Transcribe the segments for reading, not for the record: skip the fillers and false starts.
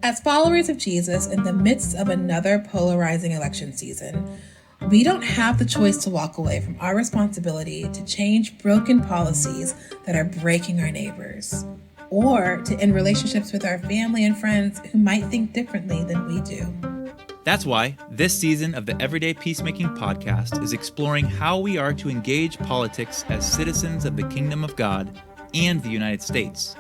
As followers of Jesus in the midst of another polarizing election season, we don't have the choice to walk away from our responsibility to change broken policies that are breaking our neighbors, or to end relationships with our family and friends who might think differently than we do. That's why this season of the Everyday Peacemaking podcast is exploring how we are to engage politics as citizens of the Kingdom of God and the United States.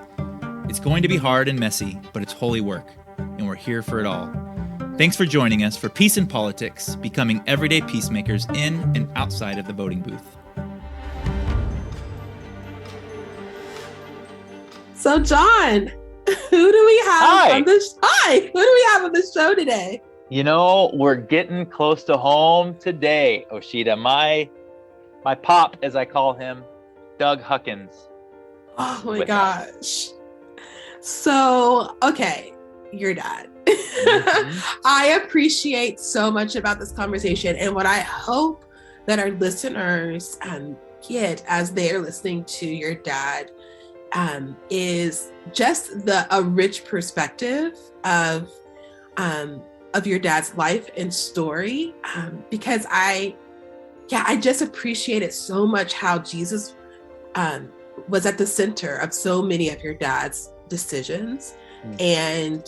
It's going to be hard and messy, but it's holy work, and we're here for it all. Thanks for joining us for Peace in Politics, becoming everyday peacemakers in and outside of the voting booth. So, Jon, who do we have on this? Hi, who do we have on the show today? You know, we're getting close to home today, Oshita. My pop, as I call him, Doug Huckins. Oh my gosh. So, okay, your dad. Mm-hmm. I appreciate so much about this conversation, and what I hope that our listeners get as they're listening to your dad is just a rich perspective of your dad's life and story, because I just appreciate it so much how Jesus was at the center of so many of your dad's decisions and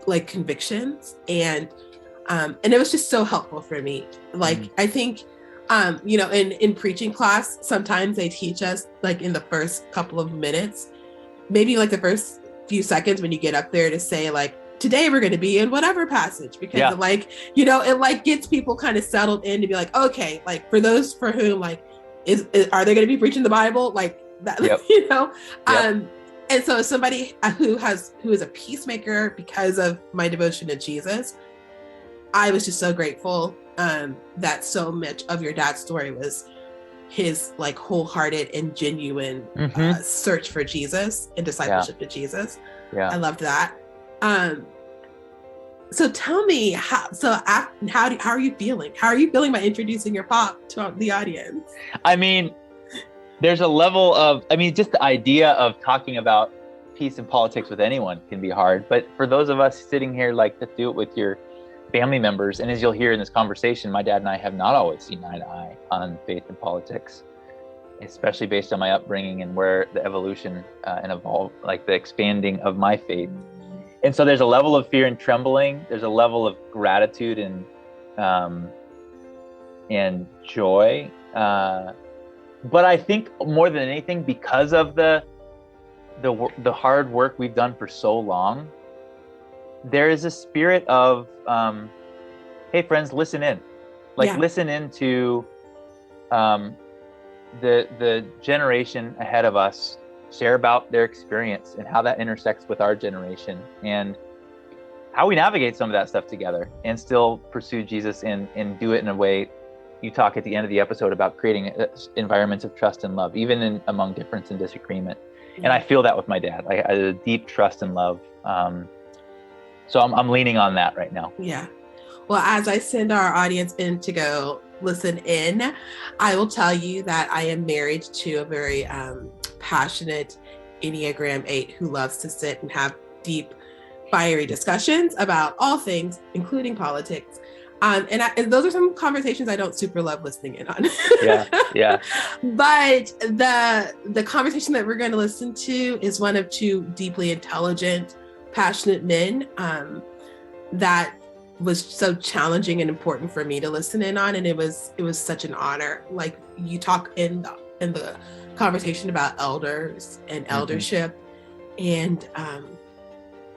like convictions, and it was just so helpful for me. Like I think in preaching class sometimes they teach us like in the first couple of minutes, maybe like the first few seconds when you get up there to say like, today we're going to be in whatever passage, because it gets people kind of settled in to be like, okay, like for those for whom like are they going to be preaching the Bible like that? Yep. Yep. And so as somebody who is a peacemaker because of my devotion to Jesus, I was just so grateful that so much of your dad's story was his like wholehearted and genuine search for Jesus and discipleship to Jesus. Yeah. I loved that. So tell me how are you feeling? How are you feeling by introducing your pop to the audience? I mean, there's a level of, just the idea of talking about peace and politics with anyone can be hard. But for those of us sitting here, like to do it with your family members, and as you'll hear in this conversation, my dad and I have not always seen eye to eye on faith and politics, especially based on my upbringing and where the evolution and evolve, like the expanding of my faith. And so there's a level of fear and trembling. There's a level of gratitude and joy. But I think more than anything, because of the hard work we've done for so long, there is a spirit of, hey friends, listen in. Listen into the generation ahead of us, share about their experience and how that intersects with our generation and how we navigate some of that stuff together and still pursue Jesus and do it in a way. You talk at the end of the episode about creating environments of trust and love, even among difference and disagreement. Yeah. And I feel that with my dad. I had a deep trust and love. So I'm leaning on that right now. Yeah. Well, as I send our audience in to go listen in, I will tell you that I am married to a very passionate Enneagram 8 who loves to sit and have deep, fiery discussions about all things, including politics. And those are some conversations I don't super love listening in on. Yeah. But the conversation that we're going to listen to is one of two deeply intelligent, passionate men that was so challenging and important for me to listen in on, and it was such an honor. Like you talk in the conversation about elders and eldership, and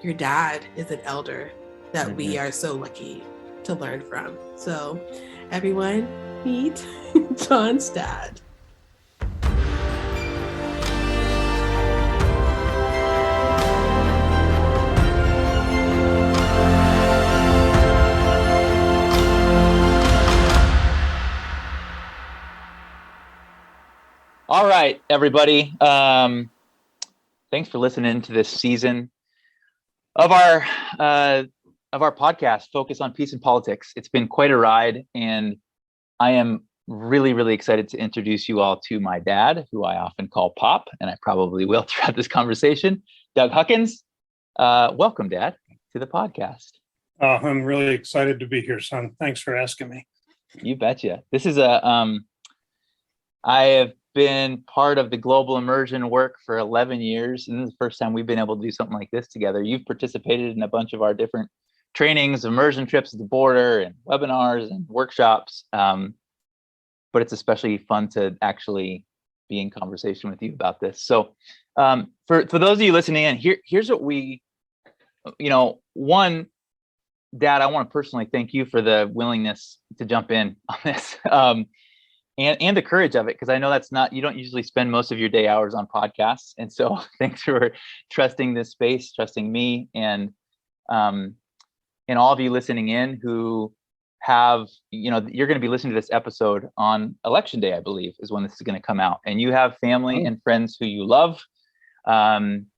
your dad is an elder that we are so lucky to learn from. So everyone, meet Jon's dad. All right, everybody. Thanks for listening to this season of our podcast, Focus on Peace and Politics. It's been quite a ride, and I am really, really excited to introduce you all to my dad, who I often call Pop, and I probably will throughout this conversation, Doug Huckins. Welcome, Dad. to the podcast. I'm really excited to be here, son. Thanks for asking me. You betcha. This is I have been part of the Global Immersion work for 11 years, and this is the first time we've been able to do something like this together. You've participated in a bunch of our different trainings, immersion trips at the border, and webinars and workshops. But it's especially fun to actually be in conversation with you about this. So for those of you listening in, here's what we, one, Dad, I want to personally thank you for the willingness to jump in on this, and the courage of it, because I know you don't usually spend most of your day hours on podcasts. And so thanks for trusting this space, trusting me, and all of you listening in who have, you're going to be listening to this episode on election day, I believe, is when this is going to come out. And you have family and friends who you love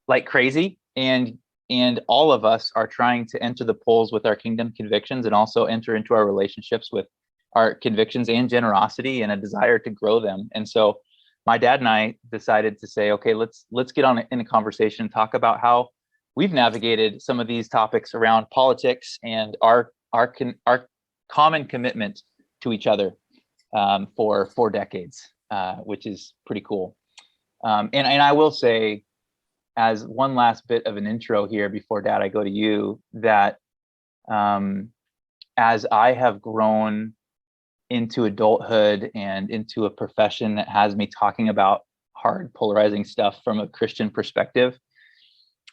like crazy. And all of us are trying to enter the polls with our kingdom convictions and also enter into our relationships with our convictions and generosity and a desire to grow them. And so my dad and I decided to say, okay, let's get on in a conversation, talk about how we've navigated some of these topics around politics and our common commitment to each other for 4 decades, which is pretty cool. And I will say, as one last bit of an intro here before, Dad, I go to you, that as I have grown into adulthood and into a profession that has me talking about hard, polarizing stuff from a Christian perspective,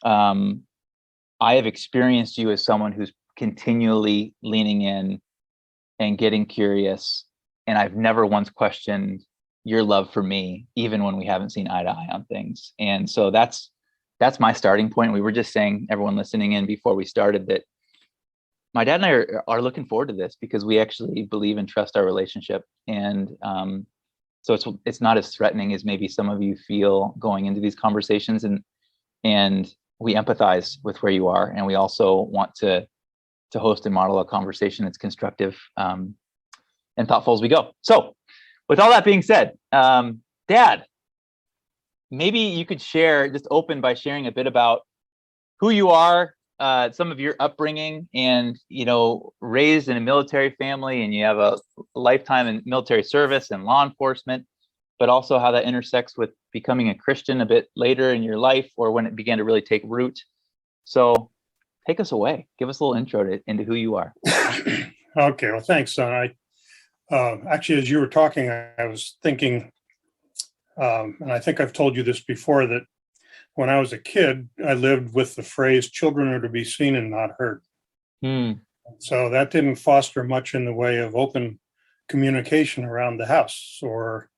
I have experienced you as someone who's continually leaning in and getting curious. And I've never once questioned your love for me, even when we haven't seen eye to eye on things. And so that's my starting point. We were just saying, everyone listening in before we started, that my dad and I are looking forward to this because we actually believe and trust our relationship. And so it's not as threatening as maybe some of you feel going into these conversations. And we empathize with where you are. And we also want to host and model a conversation that's constructive and thoughtful as we go. So with all that being said, Dad, maybe you could just open by sharing a bit about who you are, some of your upbringing, and, raised in a military family, and you have a lifetime in military service and law enforcement, but also how that intersects with becoming a Christian a bit later in your life, or when it began to really take root. So take us away. Give us a little intro into who you are. Okay, well, thanks, son. Actually, as you were talking, I was thinking, and I think I've told you this before, that when I was a kid, I lived with the phrase, children are to be seen and not heard. So that didn't foster much in the way of open communication around the house, or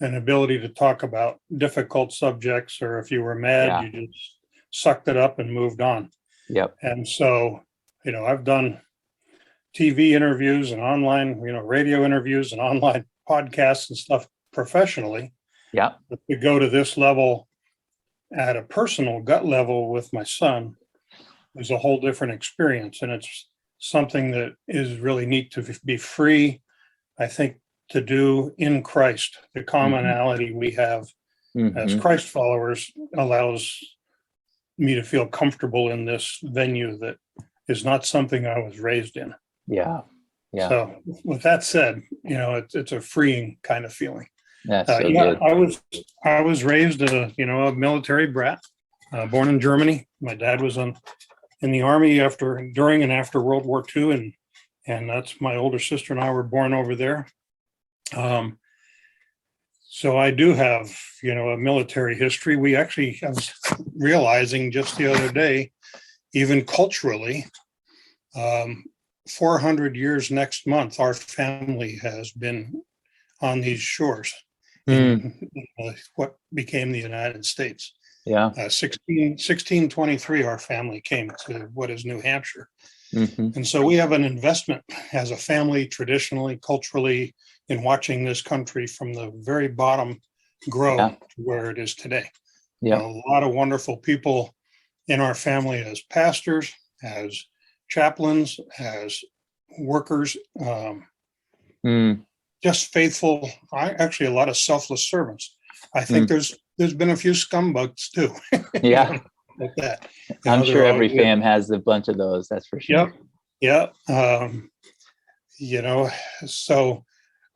an ability to talk about difficult subjects, or if you were mad, you just sucked it up and moved on. Yep. And so, I've done TV interviews and online, radio interviews and online podcasts and stuff professionally. Yeah. But to go to this level at a personal gut level with my son is a whole different experience. And it's something that is really neat to be free, I think, to do in Christ. The commonality we have as Christ followers allows me to feel comfortable in this venue that is not something I was raised in. Yeah. Yeah. So with that said, it's a freeing kind of feeling. That's so good. I was raised a military brat, born in Germany. My dad was in the Army during and after World War II, and that's my older sister and I were born over there. So I do have, a military history. I was realizing just the other day, even culturally, 400 years next month, our family has been on these shores in what became the United States. Yeah. 1623, our family came to what is New Hampshire. And so we have an investment as a family, traditionally, culturally, in watching this country from the very bottom grow to where it is today. Yeah. A lot of wonderful people in our family as pastors, as chaplains, as workers, just faithful, actually a lot of selfless servants. I think there's been a few scumbugs too. Yeah. like that. I'm sure they're every all- fam has a bunch of those. That's for sure. Yep. So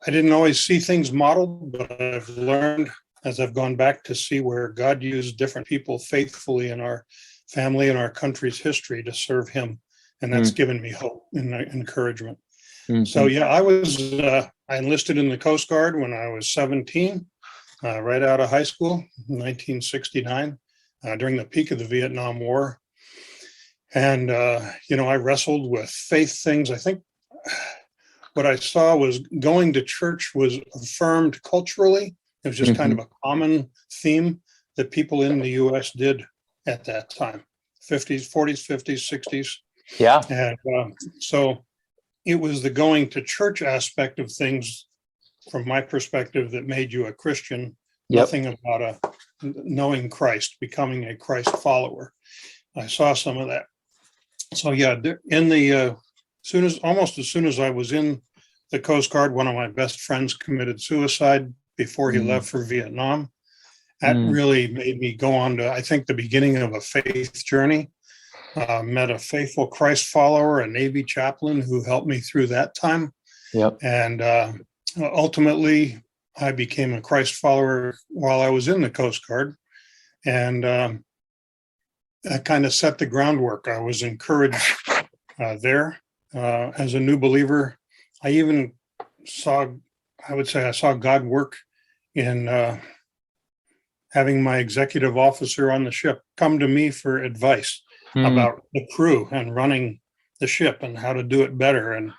I didn't always see things modeled, but I've learned as I've gone back to see where God used different people faithfully in our family and our country's history to serve him. And that's given me hope and encouragement. So yeah, I enlisted in the Coast Guard when I was 17, right out of high school, 1969, during the peak of the Vietnam War. And, I wrestled with faith things. I think what I saw was going to church was affirmed culturally. It was just kind of a common theme that people in the US did at that time, 50s, 40s, 50s, 60s. Yeah. And so it was the going to church aspect of things, from my perspective, that made you a Christian. Nothing about knowing Christ, becoming a Christ follower. I saw some of that. So yeah, almost as soon as I was in the Coast Guard, one of my best friends committed suicide before he left for Vietnam. That really made me go on to, I think, the beginning of a faith journey. Met a faithful Christ follower, a Navy chaplain who helped me through that time. Yep. And ultimately, I became a Christ follower while I was in the Coast Guard. And that kind of set the groundwork. I was encouraged there as a new believer. I even saw God work in having my executive officer on the ship come to me for advice about the crew and running the ship and how to do it better. And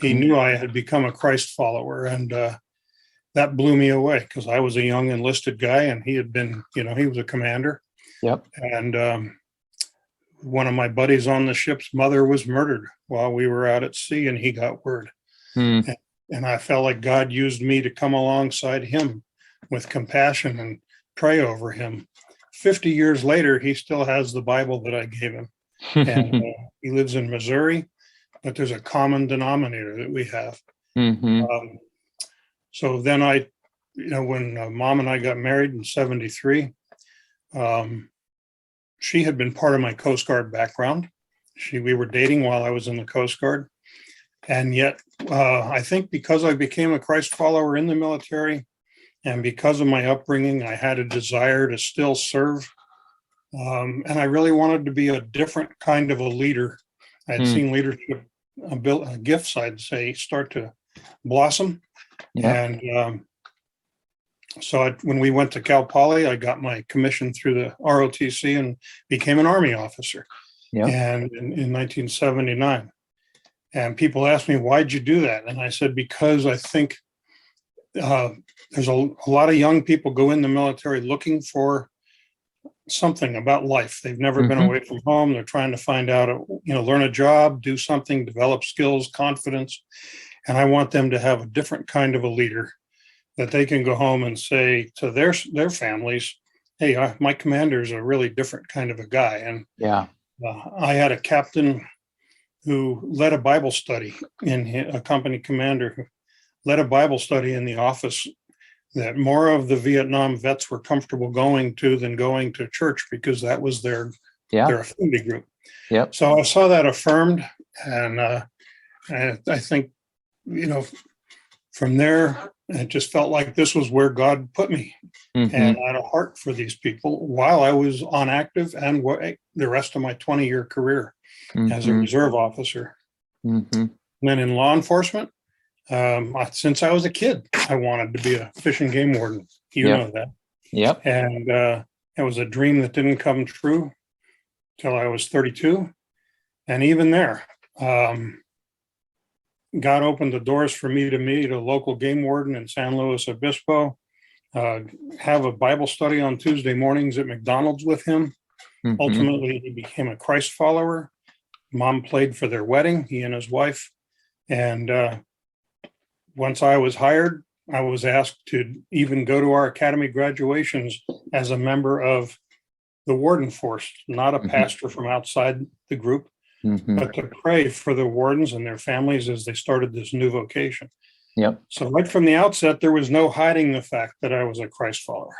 he knew I had become a Christ follower, and that blew me away because I was a young enlisted guy and he had been, he was a commander. Yep. And one of my buddies on the ship's mother was murdered while we were out at sea, and he got word. And I felt like God used me to come alongside him with compassion and pray over him. 50 years later, he still has the Bible that I gave him. And he lives in Missouri, but there's a common denominator that we have. So then when Mom and I got married in 73, she had been part of my Coast Guard background. We were dating while I was in the Coast Guard. And yet, I think because I became a Christ follower in the military, and because of my upbringing, I had a desire to still serve. And I really wanted to be a different kind of a leader. I had seen leadership gifts, I'd say, start to blossom. And so when we went to Cal Poly, I got my commission through the ROTC and became an Army officer. And in 1979. And people asked me, why'd you do that? And I said, because I think there's a lot of young people go in the military looking for something about life. They've never been away from home. They're trying to find out, learn a job, do something, develop skills, confidence. And I want them to have a different kind of a leader that they can go home and say to their families, hey, my commander's a really different kind of a guy. And I had a captain who led a Bible study a company commander who led a Bible study in the office that more of the Vietnam vets were comfortable going to than going to church, because that was their affinity group. So I saw that affirmed, and I think, from there, it just felt like this was where God put me. And I had a heart for these people while I was on active and the rest of my 20-year career as a reserve officer. And then in law enforcement, since I was a kid, I wanted to be a fish and game warden. You know that. And it was a dream that didn't come true till I was 32. And even there, God opened the doors for me to meet a local game warden in San Luis Obispo, have a Bible study on Tuesday mornings at McDonald's with him. Ultimately, he became a Christ follower. Mom played for their wedding, he and his wife. And once I was hired, I was asked to even go to our academy graduations as a member of the warden force, not a pastor from outside the group, but to pray for the wardens and their families as they started this new vocation. So right from the outset, there was no hiding the fact that I was a Christ follower.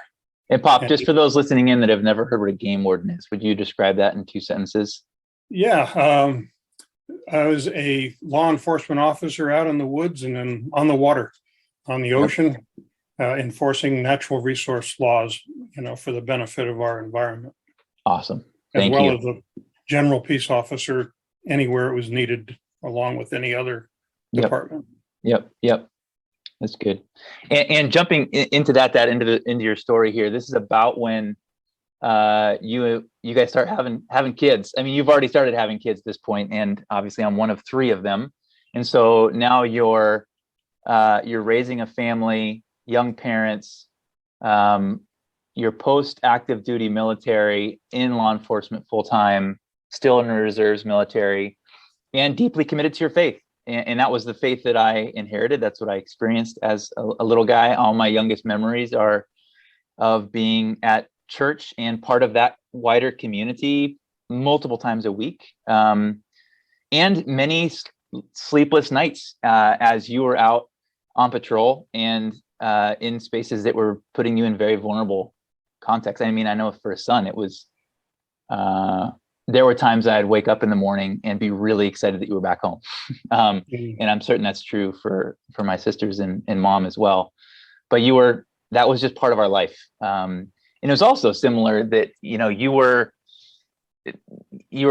And Pop, And just for those listening in that have never heard what a game warden is, would you describe that in 2 sentences? yeah, I was a law enforcement officer out in the woods and then on the water, on the ocean, enforcing natural resource laws, for the benefit of our environment. Awesome. As Thank well you. as a general peace officer anywhere it was needed, along with any other department. Yep. That's good. And jumping into into your story here, this is about when you guys start having kids. I mean, you've already started having kids at this point, and obviously I'm one of 3 of them. And so now you're raising a family, young parents, you're post-active duty military, in law enforcement full-time, still in the reserves military, and deeply committed to your faith. And that was the faith that I inherited. That's what I experienced as a little guy. All my youngest memories are of being at church and part of that wider community multiple times a week, and many sleepless nights as you were out on patrol and in spaces that were putting you in very vulnerable contexts. I mean, I know for a son, it was there were times I'd wake up in the morning and be really excited that you were back home. And I'm certain that's true for my sisters and mom as well. But that was just part of our life. And it was also similar that, you were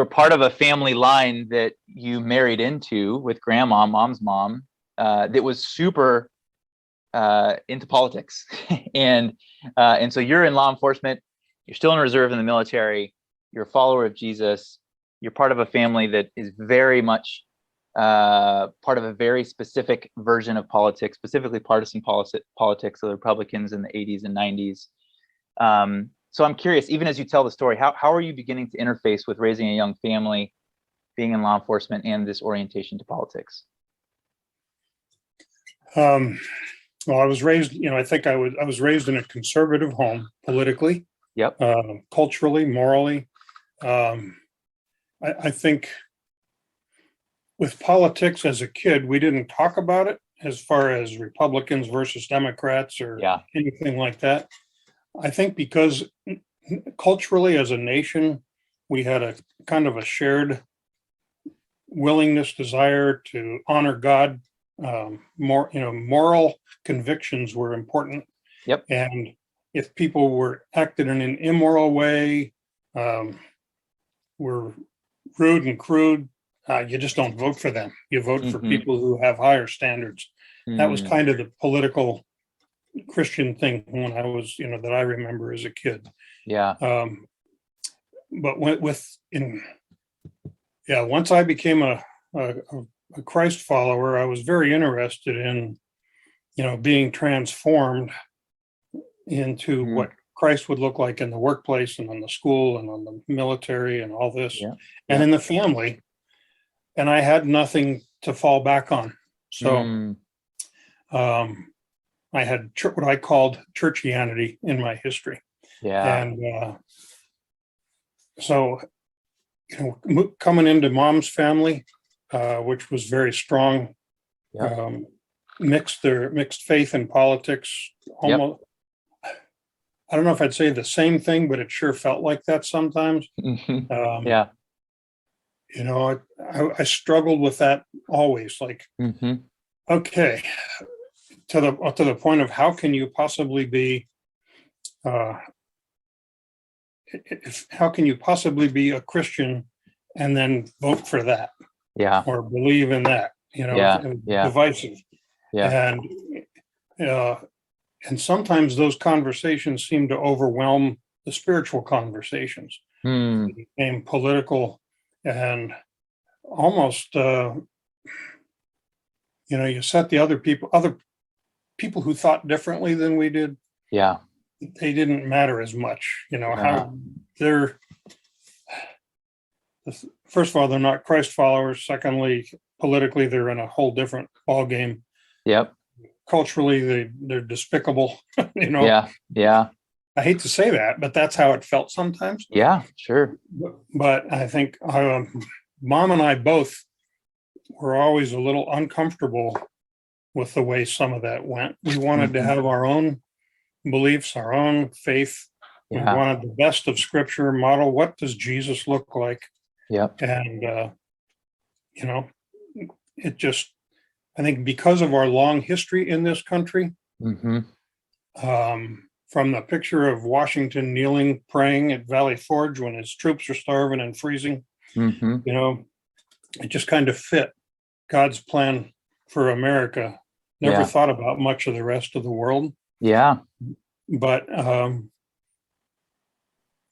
part of a family line that you married into with grandma, mom's mom, that was super into politics. And so you're in law enforcement, you're still in reserve in the military, you're a follower of Jesus, you're part of a family that is very much part of a very specific version of politics, specifically partisan politics of the Republicans in the 80s and 90s. So I'm curious, even as you tell the story, how are you beginning to interface with raising a young family, being in law enforcement, and this orientation to politics? Well, I was raised, I think I was raised in a conservative home politically, culturally, morally. I think with politics as a kid, we didn't talk about it as far as Republicans versus Democrats or anything like that. I think because culturally as a nation, we had a kind of a shared willingness, desire to honor God. Moral convictions were important. And if people were acted in an immoral way, were rude and crude, you just don't vote for them. You vote for people who have higher standards. That was kind of the political Christian thing when I was, that I remember as a kid. But once I became a Christ follower, I was very interested in, being transformed into what Christ would look like in the workplace and on the school and on the military and all this, and in the family. And I had nothing to fall back on. So I had what I called churchianity in my history. And so, coming into mom's family, which was very strong, mixed faith and politics. Almost, I don't know if I'd say the same thing, but it sure felt like that sometimes. I struggled with that always. Like, okay, to the point of how can you possibly be a Christian and then vote for that? Or believe in that? Divisive. And sometimes those conversations seem to overwhelm the spiritual conversations. They became political and almost, you set the other people who thought differently than we did. They didn't matter as much. How they're, first of all, they're not Christ followers. Secondly, politically, they're in a whole different ballgame. Culturally, they're despicable. I hate to say that, but that's how it felt sometimes. But I think Mom and I both were always a little uncomfortable with the way some of that went. We wanted to have our own beliefs, our own faith, We Yeah. wanted the best of Scripture model. What does Jesus look like? Yep. And, it just, I think because of our long history in this country, Mm-hmm. From the picture of Washington kneeling, praying at Valley Forge when his troops are starving and freezing, Mm-hmm. It just kind of fit God's plan for America. Never Yeah. thought about much of the rest of the world, Yeah. but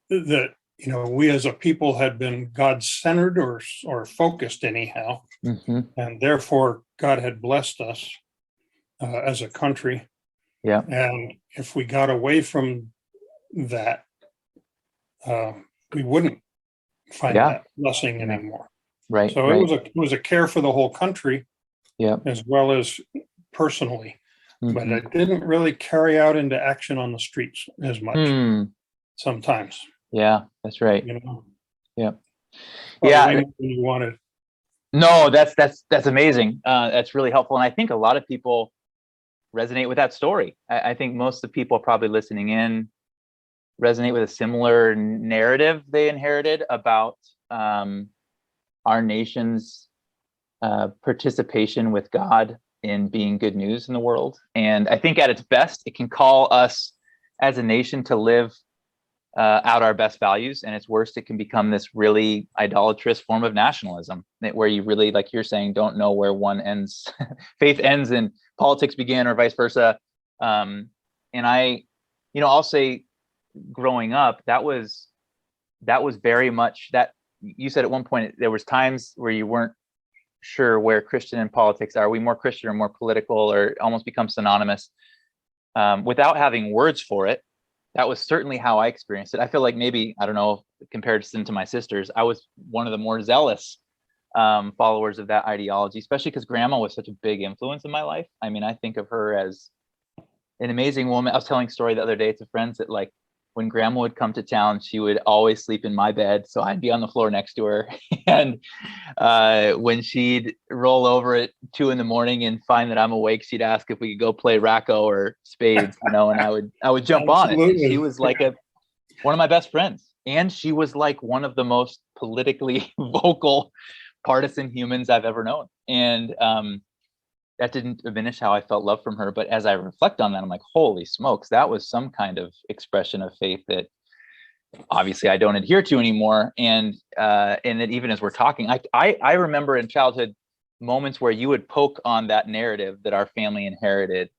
that we as a people had been God-centered or focused anyhow, Mm-hmm. and therefore God had blessed us as a country. Yeah. And if we got away from that, we wouldn't find Yeah. that blessing Yeah. anymore. Right. So right. it was a care for the whole country, Yeah. as well as personally, but Mm-hmm. it didn't really carry out into action on the streets as much sometimes. Yeah, that's right. Yeah. Well, Yeah. when you wanted. No, that's amazing. That's really helpful. And I think a lot of people resonate with that story. I think most of the people probably listening in resonate with a similar narrative they inherited about our nation's participation with God in being good news in the world. And I think at its best, it can call us as a nation to live out our best values. And its worst, it can become this really idolatrous form of nationalism where you really, like you're saying, don't know where one ends, faith ends and politics begin, or vice versa. And I'll say growing up, that was very much that. You said at one point, there was times where you weren't sure where Christian and politics are. We more Christian or more political, or almost become synonymous without having words for it. That was certainly how I experienced it. I feel like maybe, I don't know, comparison to my sisters, I was one of the more zealous followers of that ideology, especially because Grandma was such a big influence in my life. I mean, I think of her as an amazing woman. I was telling a story the other day to friends that, like, when Grandma would come to town, she would always sleep in my bed, so I'd be on the floor next to her. And when she'd roll over at 2 a.m. and find that I'm awake, she'd ask if we could go play racquet or spades, and I would jump on it. And she was like one of my best friends, and she was like one of the most politically vocal, partisan humans I've ever known. And that didn't diminish how I felt love from her. But as I reflect on that, I'm like, holy smokes, that was some kind of expression of faith that obviously I don't adhere to anymore. And that even as we're talking, I remember in childhood moments where you would poke on that narrative that our family inherited,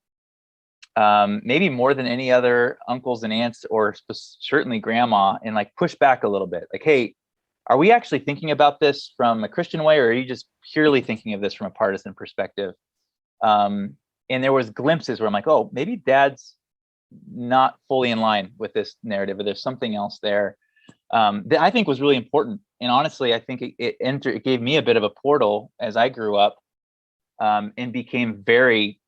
maybe more than any other uncles and aunts, or certainly Grandma, and like push back a little bit. Like, hey, are we actually thinking about this from a Christian way, or are you just purely thinking of this from a partisan perspective? And there was glimpses where I'm like, oh, maybe Dad's not fully in line with this narrative, or there's something else there that I think was really important. And honestly, I think it gave me a bit of a portal as I grew up, and became very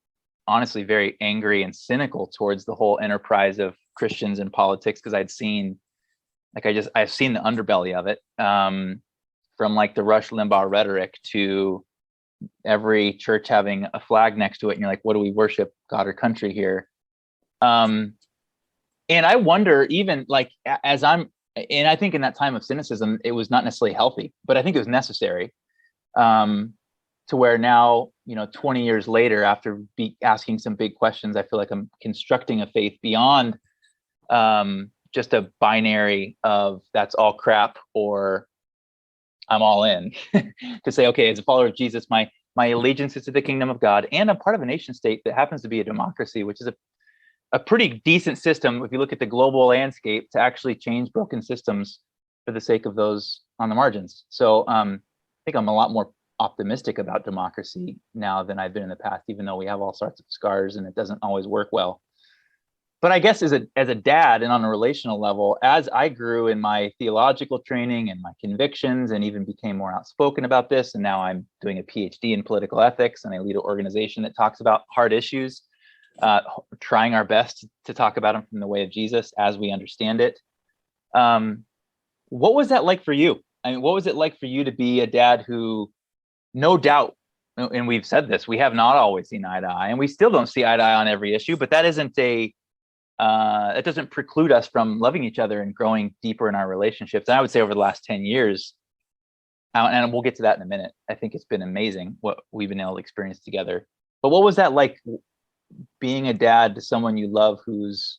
angry and cynical towards the whole enterprise of Christians and politics, because I've seen the underbelly of it, from like the Rush Limbaugh rhetoric to every church having a flag next to it, and you're like, what do we worship, God or country here? And I wonder, even like and I think in that time of cynicism, it was not necessarily healthy, but I think it was necessary, to where now, 20 years later, after asking some big questions, I feel like I'm constructing a faith beyond just a binary of that's all crap or I'm all in. To say, okay, as a follower of Jesus, my allegiance is to the kingdom of God, and I'm part of a nation state that happens to be a democracy, which is a pretty decent system if you look at the global landscape, to actually change broken systems for the sake of those on the margins. So I think I'm a lot more optimistic about democracy now than I've been in the past, even though we have all sorts of scars and it doesn't always work well. But I guess as a dad, and on a relational level, as I grew in my theological training and my convictions, and even became more outspoken about this, and now I'm doing a PhD in political ethics, and I lead an organization that talks about hard issues, trying our best to talk about them from the way of Jesus as we understand it. What was that like for you? I mean, what was it like for you to be a dad who, no doubt, and we've said this, we have not always seen eye to eye, and we still don't see eye to eye on every issue, but that isn't it doesn't preclude us from loving each other and growing deeper in our relationships. And I would say over the last 10 years, and we'll get to that in a minute, I think it's been amazing what we've been able to experience together. But what was that like, being a dad to someone you love who's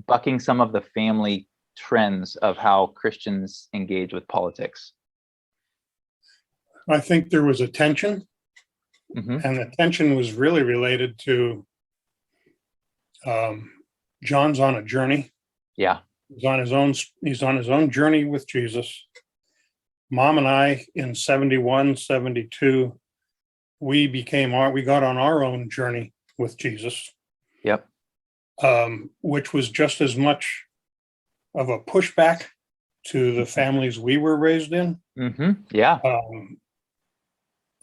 bucking some of the family trends of how Christians engage with politics? I think there was a tension, and the tension was really related to John's on a journey. Yeah. He's on his own journey with Jesus. Mom and I in 71, 72, we got on our own journey with Jesus. Yep. Which was just as much of a pushback to the families we were raised in. Yeah.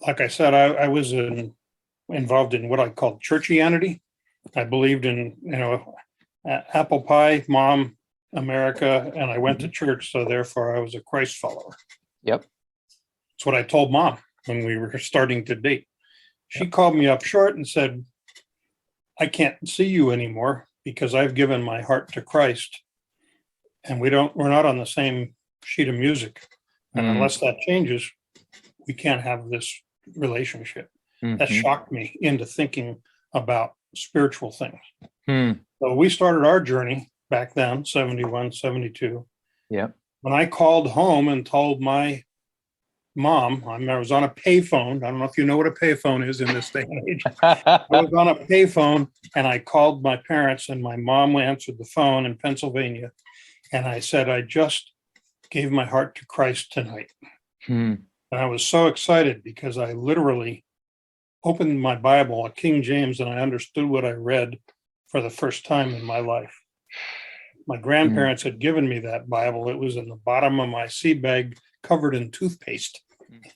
Like I said, I was involved in what I called churchianity. I believed in, apple pie, mom, America, and I went to church, so therefore I was a Christ follower. Yep. That's what I told mom when we were starting to date. She called me up short and said, I can't see you anymore because I've given my heart to Christ, and we're not on the same sheet of music. And unless that changes, we can't have this relationship. That shocked me into thinking about spiritual things. So we started our journey back then, 71, 72. Yeah. When I called home and told my mom, I was on a payphone. I don't know if you know what a payphone is in this day and age. I was on a payphone and I called my parents, and my mom answered the phone in Pennsylvania. And I said, I just gave my heart to Christ tonight. And I was so excited because I literally opened my Bible, a King James, and I understood what I read for the first time in my life. My grandparents had given me that Bible. It was in the bottom of my sea bag, covered in toothpaste.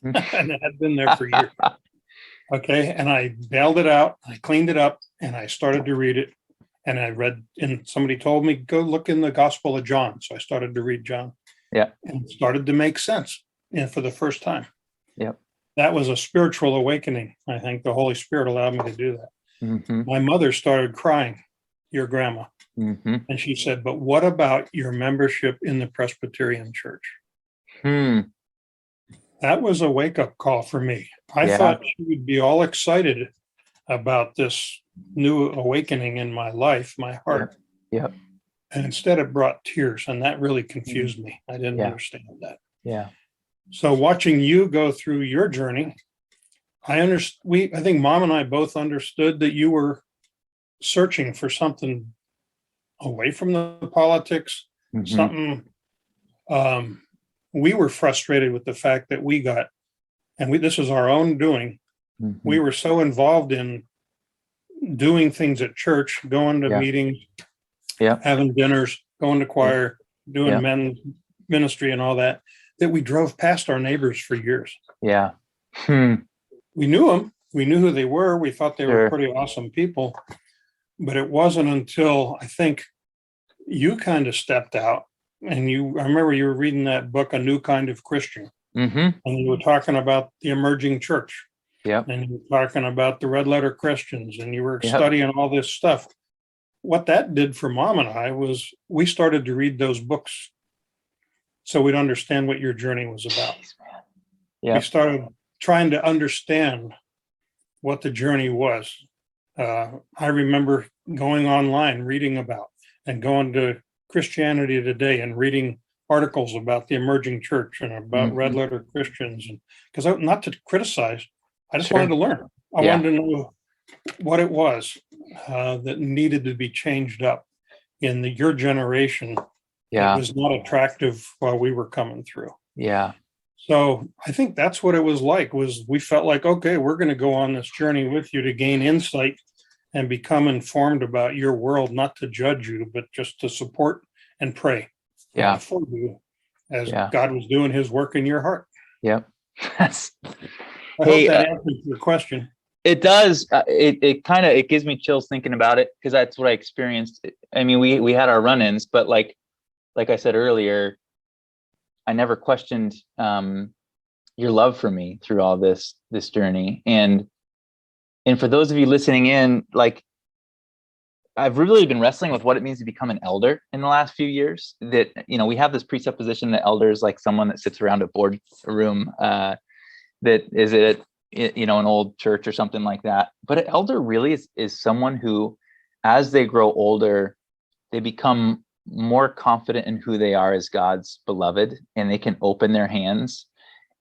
And it had been there for years. Okay. And I bailed it out. I cleaned it up and I started to read it. And I read, and somebody told me, go look in the Gospel of John. So I started to read John. Yeah. And it started to make sense for the first time. Yep. That was a spiritual awakening. I think the Holy Spirit allowed me to do that. My mother started crying, your grandma. And she said, but what about your membership in the Presbyterian Church? That was a wake-up call for me. I thought she would be all excited about this new awakening in my life, my heart. Yep. And instead it brought tears, and that really confused me. I didn't understand that. Yeah. So watching you go through your journey, I think Mom and I both understood that you were searching for something away from the politics, something. We were frustrated with the fact that we got, and this was our own doing. We were so involved in doing things at church, going to meetings, having dinners, going to choir, doing men's ministry and all that, that we drove past our neighbors for years. Yeah. We knew them. We knew who they were. We thought they were pretty awesome people. But it wasn't until I think you kind of stepped out, and I remember you were reading that book, A New Kind of Christian. And you were talking about the emerging church. And you were talking about the red letter Christians, and you were studying all this stuff. What that did for Mom and I was we started to read those books so we'd understand what your journey was about. We started trying to understand what the journey was. I remember going online, reading about, and going to Christianity Today and reading articles about the emerging church and about red letter Christians. And because not to criticize, I just wanted to learn. I wanted to know what it was that needed to be changed up in your generation. It was not attractive while we were coming through. So I think that's what it was like, was we felt like, okay, we're going to go on this journey with you to gain insight and become informed about your world, not to judge you, but just to support and pray for you as God was doing his work in your heart. Yep. I hope that answers your question. It does. It gives me chills thinking about it, because that's what I experienced. I mean, we had our run-ins, but like I said earlier, I never questioned your love for me through all this journey. And for those of you listening in, like, I've really been wrestling with what it means to become an elder in the last few years. That, we have this presupposition that elder is like someone that sits around a boardroom that is at, an old church or something like that. But an elder really is someone who, as they grow older, they become more confident in who they are as God's beloved, and they can open their hands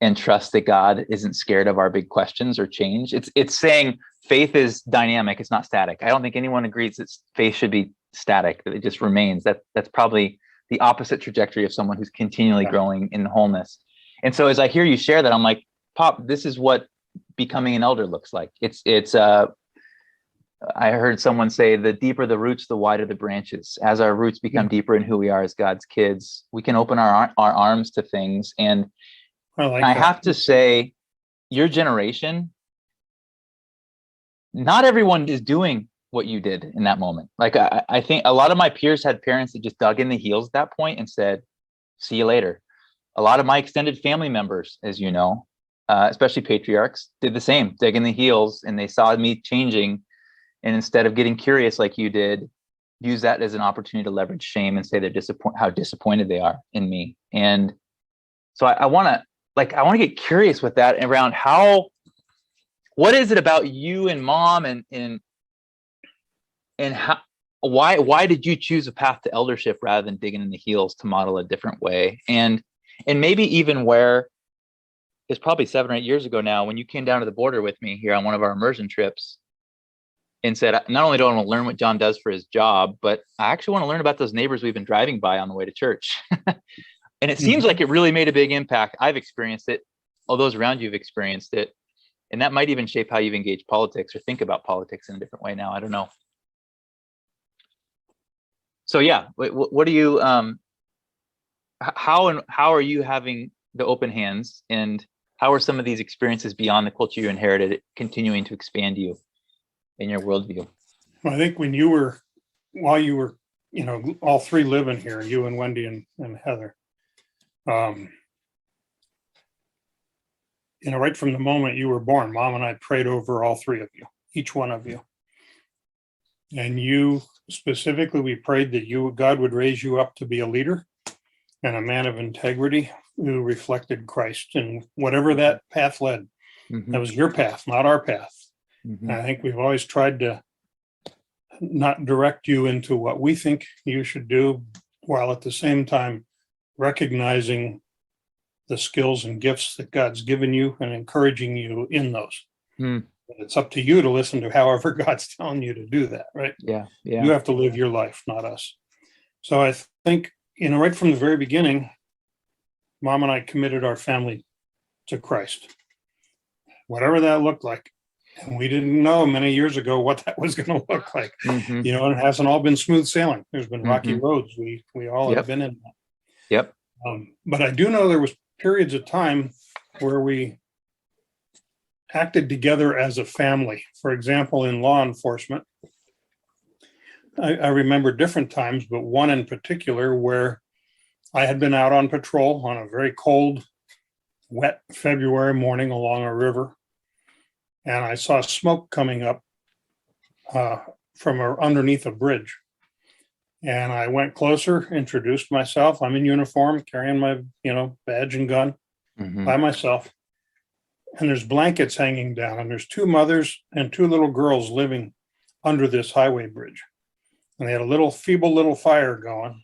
and trust that God isn't scared of our big questions or change. It's saying faith is dynamic. It's not static. I don't think anyone agrees that faith should be static, that it just remains. That's probably the opposite trajectory of someone who's continually growing in wholeness. And so as I hear you share that, I'm like, Pop, this is what becoming an elder looks like. I heard someone say, the deeper the roots, the wider the branches. As our roots become deeper in who we are as God's kids, we can open our arms to things. And I have to say, your generation, not everyone is doing what you did in that moment. Like, I think a lot of my peers had parents that just dug in the heels at that point and said, see you later. A lot of my extended family members, as you know, especially patriarchs, did the same, dig in the heels, and they saw me changing. And instead of getting curious like you did, use that as an opportunity to leverage shame and say how disappointed they are in me. And so I want to get curious with that around what is it about you and Mom and how, why did you choose a path to eldership rather than digging in the heels to model a different way? And maybe even where it's probably 7 or 8 years ago now, when you came down to the border with me here on one of our immersion trips and said, not only do I want to learn what Jon does for his job, but I actually want to learn about those neighbors we've been driving by on the way to church. And it seems like it really made a big impact. I've experienced it. All those around you have experienced it. And that might even shape how you've engaged politics or think about politics in a different way now. I don't know. So yeah, what do you, how are you having the open hands, and how are some of these experiences beyond the culture you inherited continuing to expand you in your worldview? Well, I think while you were, all three living here, you and Wendy and Heather, right from the moment you were born, Mom and I prayed over all three of you, each one of you. And you specifically, we prayed that God would raise you up to be a leader and a man of integrity who reflected Christ, and whatever that path led. That was your path, not our path. And I think we've always tried to not direct you into what we think you should do, while at the same time recognizing the skills and gifts that God's given you and encouraging you in those. It's up to you to listen to however God's telling you to do that, right? Yeah. You have to live your life, not us. So I think, right from the very beginning, Mom and I committed our family to Christ, whatever that looked like. And we didn't know many years ago what that was going to look like. And it hasn't all been smooth sailing. There's been rocky roads. We all have been in that. Yep. But I do know there was periods of time where we acted together as a family. For example, in law enforcement, I remember different times, but one in particular where I had been out on patrol on a very cold, wet February morning along a river. And I saw smoke coming up from underneath a bridge. And I went closer, introduced myself. I'm in uniform, carrying my, badge and gun by myself. And there's blankets hanging down. And there's 2 mothers and 2 little girls living under this highway bridge. And they had a feeble little fire going.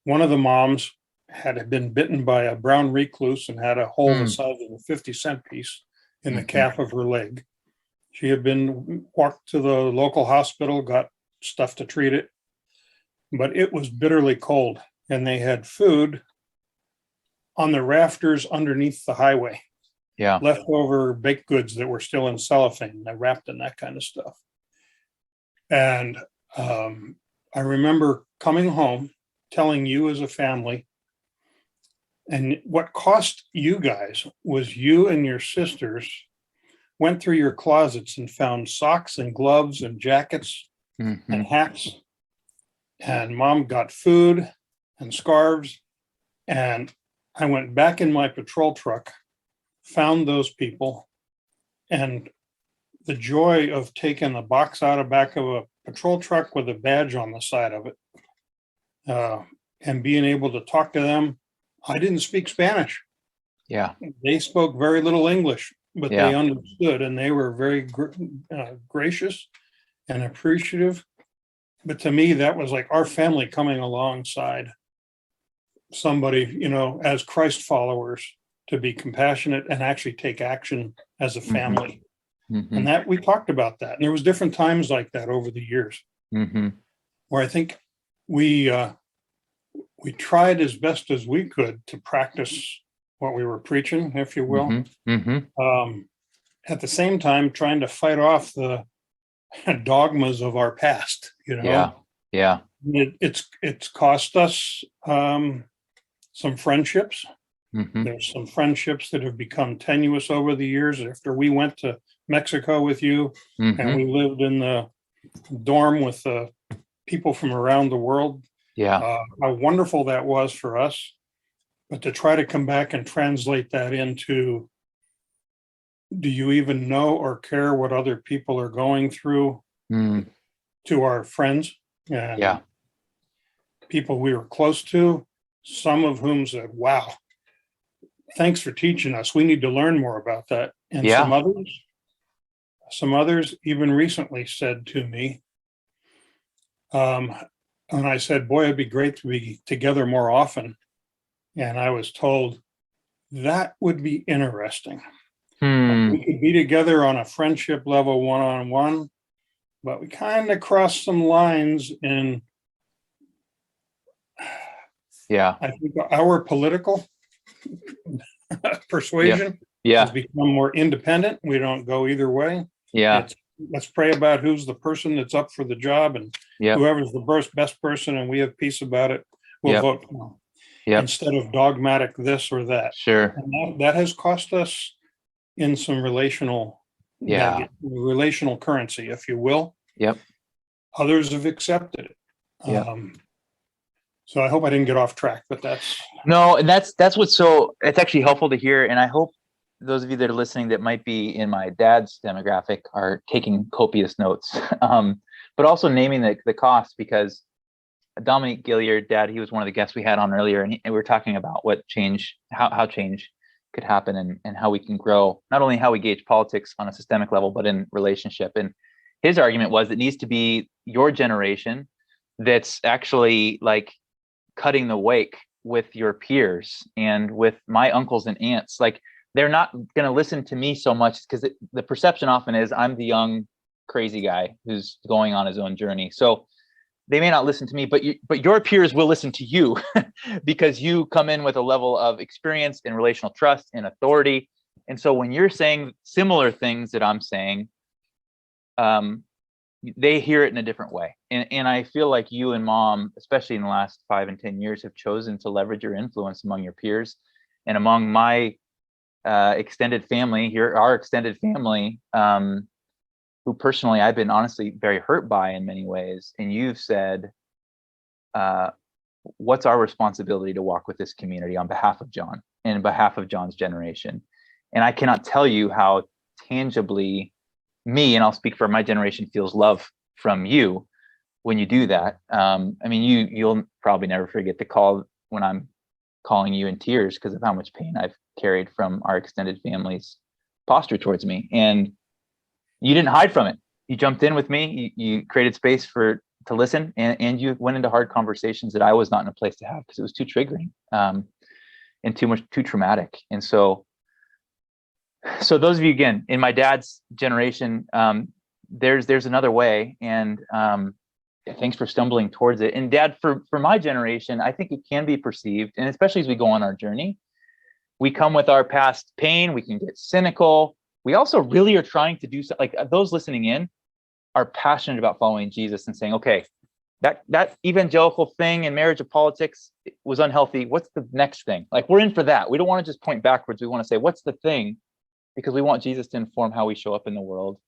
One of the moms had been bitten by a brown recluse and had a hole the size of a 50-cent piece in the calf of her leg. She had been walked to the local hospital, got stuff to treat it, but it was bitterly cold, and they had food on the rafters underneath the highway. Yeah. Leftover baked goods that were still in cellophane, wrapped in that kind of stuff. And I remember coming home, telling you as a family, and what cost you guys was you and your sisters went through your closets and found socks and gloves and jackets and hats. And Mom got food and scarves. And I went back in my patrol truck, found those people, and the joy of taking a box out of back of a patrol truck with a badge on the side of it, and being able to talk to them. I didn't speak Spanish. Yeah. They spoke very little English, but Yeah. they understood, and they were very gracious and appreciative. But to me, that was like our family coming alongside somebody, as Christ followers, to be compassionate and actually take action as a family. Mm-hmm. And that we talked about that. And there was different times like that over the years, where I think we tried as best as we could to practice what we were preaching, if you will. At the same time, trying to fight off the dogmas of our past. Yeah. It's cost us some friendships. There's some friendships that have become tenuous over the years. After we went to Mexico with you, and we lived in the dorm with people from around the world. How wonderful that was for us. But to try to come back and translate that into, do you even know or care what other people are going through, to our friends and people we were close to, some of whom said, wow, thanks for teaching us. We need to learn more about that. And some others even recently said to me, and I said, boy, it'd be great to be together more often. And I was told that would be interesting. We could be together on a friendship level, one-on-one, but we kind of crossed some lines in, I think, our political persuasion has become more independent. We don't go either way. Let's pray about who's the person that's up for the job, and whoever's the best person, and we have peace about it, we'll vote for them. Instead of dogmatic this or that. And that has cost us in some relational currency, if you will. Others have accepted it. So I hope I didn't get off track, but no, and that's what's it's actually helpful to hear. And I hope those of you that are listening that might be in my dad's demographic are taking copious notes, but also naming the cost, because Dominique Gilliard, dad, he was one of the guests we had on earlier, and we were talking about what change, how change could happen, and how we can grow, not only how we gauge politics on a systemic level, but in relationship. And his argument was it needs to be your generation that's actually like cutting the wake with your peers and with my uncles and aunts. Like, they're not going to listen to me so much, because the perception often is I'm the young crazy guy who's going on his own journey. So they may not listen to me, but your peers will listen to you because you come in with a level of experience and relational trust and authority. And so when you're saying similar things that I'm saying, they hear it in a different way. And I feel like you and Mom, especially in the last 5 and 10 years, have chosen to leverage your influence among your peers and among my extended family, our extended family, who personally I've been honestly very hurt by in many ways. And you've said, what's our responsibility to walk with this community on behalf of Jon and on behalf of Jon's generation? And I cannot tell you how tangibly me, and I'll speak for my generation, feels love from you when you do that. I mean, you'll probably never forget the call when I'm calling you in tears because of how much pain I've carried from our extended family's posture towards me. And you didn't hide from it. You jumped in with me. You created space to listen, and you went into hard conversations that I was not in a place to have because it was too triggering and too traumatic. And so those of you, again, in my dad's generation, there's another way. And thanks for stumbling towards it. And Dad, for my generation, I think it can be perceived, and especially as we go on our journey, we come with our past pain. We can get cynical. We also really are trying to do something. Like, those listening in are passionate about following Jesus and saying, okay, that evangelical thing in marriage of politics was unhealthy. What's the next thing? Like, we're in for that. We don't want to just point backwards. We want to say, what's the thing? Because we want Jesus to inform how we show up in the world.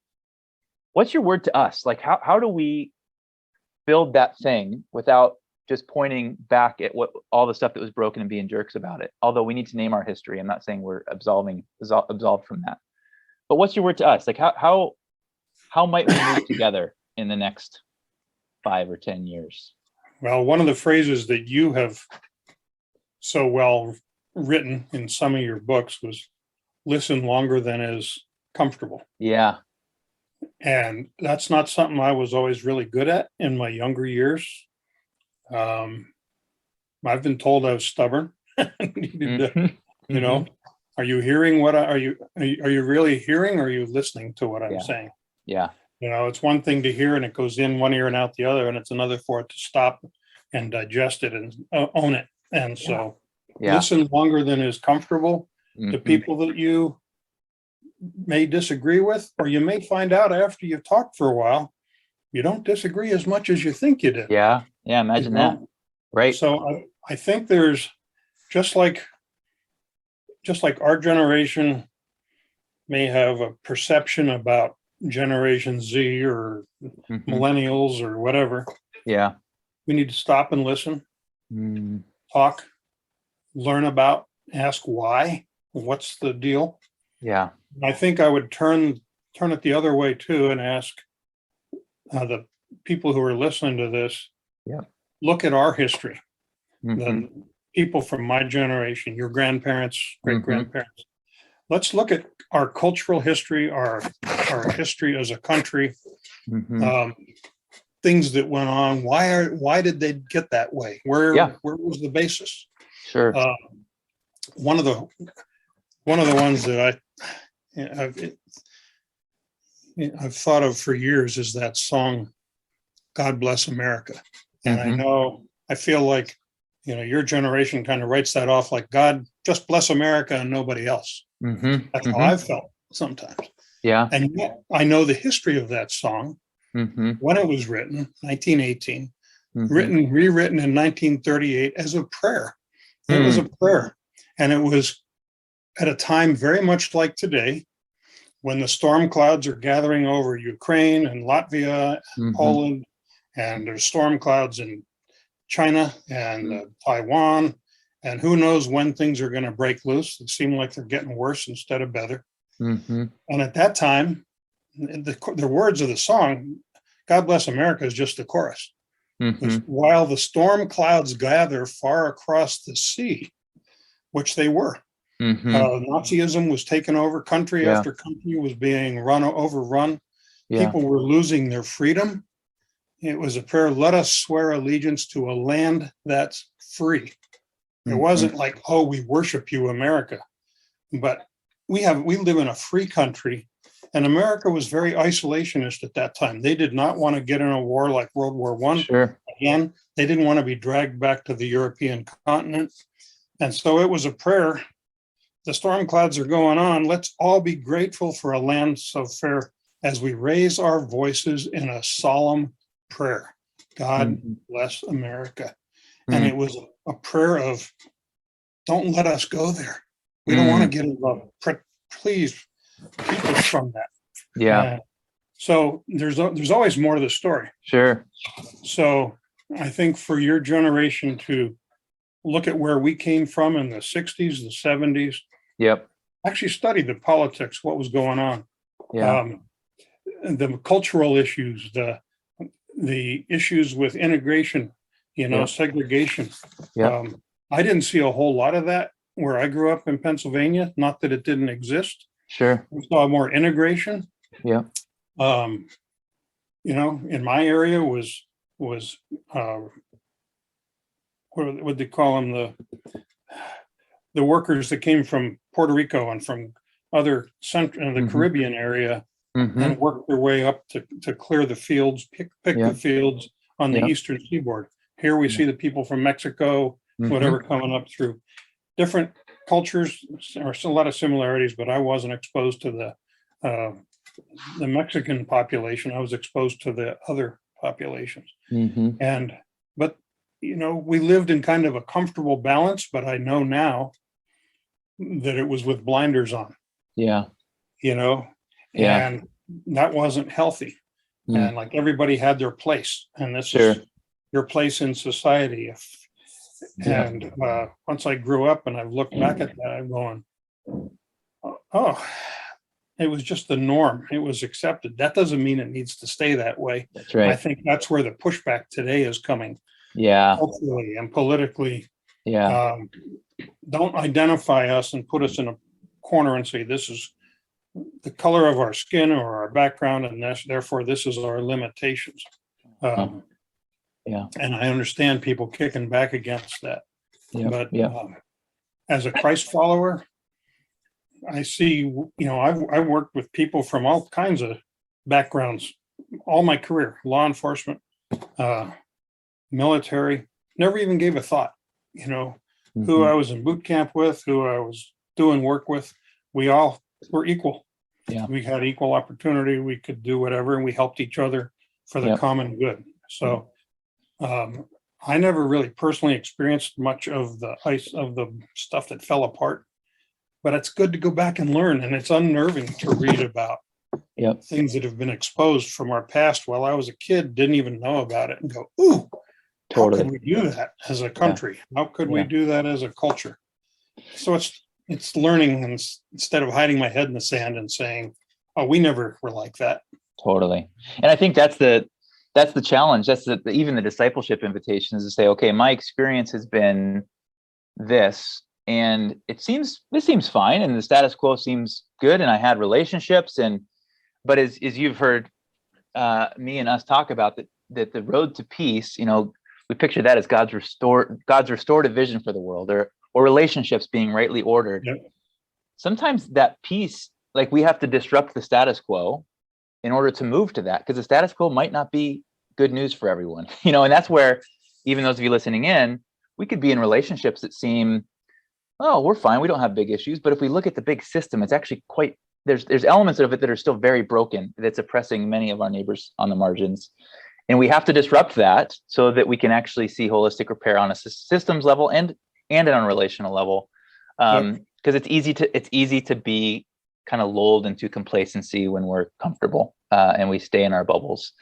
What's your word to us? Like, how do we build that thing without just pointing back at all the stuff that was broken and being jerks about it? Although we need to name our history. I'm not saying we're absolved from that. But what's your word to us? Like, how how might we move together in the next 5 or 10 years? Well, one of the phrases that you have so well written in some of your books was listen longer than is comfortable. Yeah. And that's not something I was always really good at in my younger years. I've been told I was stubborn. Needed to, you know, are you hearing what are you really hearing, or are you listening to what I'm saying? Yeah. You know, it's one thing to hear and it goes in one ear and out the other, and it's another for it to stop and digest it and own it. And so listen longer than is comfortable to people that you may disagree with, or you may find out after you've talked for a while, you don't disagree as much as you think you did. Yeah. Yeah. Imagine that. Right. So I think there's just like our generation may have a perception about Generation Z or millennials or whatever. Yeah. We need to stop and listen, talk, learn about, ask why, what's the deal. Yeah. I think I would turn it the other way too and ask the people who are listening to this, look at our history. The people from my generation, your grandparents, great grandparents. Let's look at our cultural history, our history as a country, things that went on. Why did they get that way? Where was the basis? Sure. One of the ones that I've thought of for years is that song, God Bless America. And I feel like, you know, your generation kind of writes that off like God just bless America and nobody else. That's how I've felt sometimes. Yeah. And yet I know the history of that song, when it was written, 1918, rewritten in 1938 as a prayer. It was a prayer. And it was at a time very much like today, when the storm clouds are gathering over Ukraine and Latvia, Poland, and there's storm clouds in China and Taiwan, and who knows when things are going to break loose. It seems like they're getting worse instead of better. And at that time, the words of the song, God Bless America, is just the chorus. While the storm clouds gather far across the sea, which they were. Nazism was taking over, country after country was being overrun. People were losing their freedom. It was a prayer, let us swear allegiance to a land that's free. It wasn't like, oh, we worship you, America. But we live in a free country, and America was very isolationist at that time. They did not want to get in a war like World War I. Again, they didn't want to be dragged back to the European continent. And so it was a prayer. The storm clouds are going on. Let's all be grateful for a land so fair as we raise our voices in a solemn prayer. God bless America. And it was a prayer of, don't let us go there. We don't want to get involved. Please keep us from that. So there's always more to the story. Sure. So I think for your generation to look at where we came from in the 60s, the 70s, actually study the politics, what was going on, the cultural issues, the issues with integration, segregation. I didn't see a whole lot of that where I grew up in Pennsylvania. Not that it didn't exist. Sure. We saw more integration. In my area was what they call them, the workers that came from Puerto Rico and from other the Caribbean area and worked their way up to clear the fields, pick the fields on the eastern seaboard. Here we see the people from Mexico, whatever, coming up through different cultures. There's a lot of similarities, but I wasn't exposed to the Mexican population. I was exposed to the other populations. But we lived in kind of a comfortable balance, but I know now that it was with blinders on. And that wasn't healthy. And like everybody had their place, and this is your place in society. And once I grew up and I've looked back at that, I'm going, oh, It was just the norm. It was accepted. That doesn't mean it needs to stay that way. That's right. I think that's where the pushback today is coming, Yeah. culturally and politically. Yeah. Don't identify us and put us in a corner and say this is the color of our skin or our background, and therefore this is our limitations. Yeah. And I understand people kicking back against that. Yeah. But Yeah. as a Christ follower, I see, I've worked with people from all kinds of backgrounds all my career, law enforcement, military, never even gave a thought, who I was in boot camp with, who I was doing work with. We all were equal. Yeah. We had equal opportunity. We could do whatever, and we helped each other for the common good. So I never really personally experienced much of the stuff that fell apart, but it's good to go back and learn. And it's unnerving to read about things that have been exposed from our past while I was a kid, didn't even know about it, and go, ooh, Totally. how could we do that as a country? How could we do that as a culture? So it's learning, and instead of hiding my head in the sand and saying, oh, we never were like that. Totally. And I think that's the challenge. That's even the discipleship invitation is to say, okay, my experience has been this, and this seems fine, and the status quo seems good, and I had relationships, but as you've heard me and us talk about, that the road to peace, we picture that as God's restorative vision for the world, or relationships being rightly ordered. Yep. Sometimes that peace, like, we have to disrupt the status quo in order to move to that, because the status quo might not be good news for everyone, and that's where, even those of you listening in, we could be in relationships that seem, oh, we're fine, we don't have big issues. But if we look at the big system, it's actually there's elements of it that are still very broken, that's oppressing many of our neighbors on the margins. And we have to disrupt that so that we can actually see holistic repair on a systems level and on a relational level. Because it's easy to be kind of lulled into complacency when we're comfortable and we stay in our bubbles.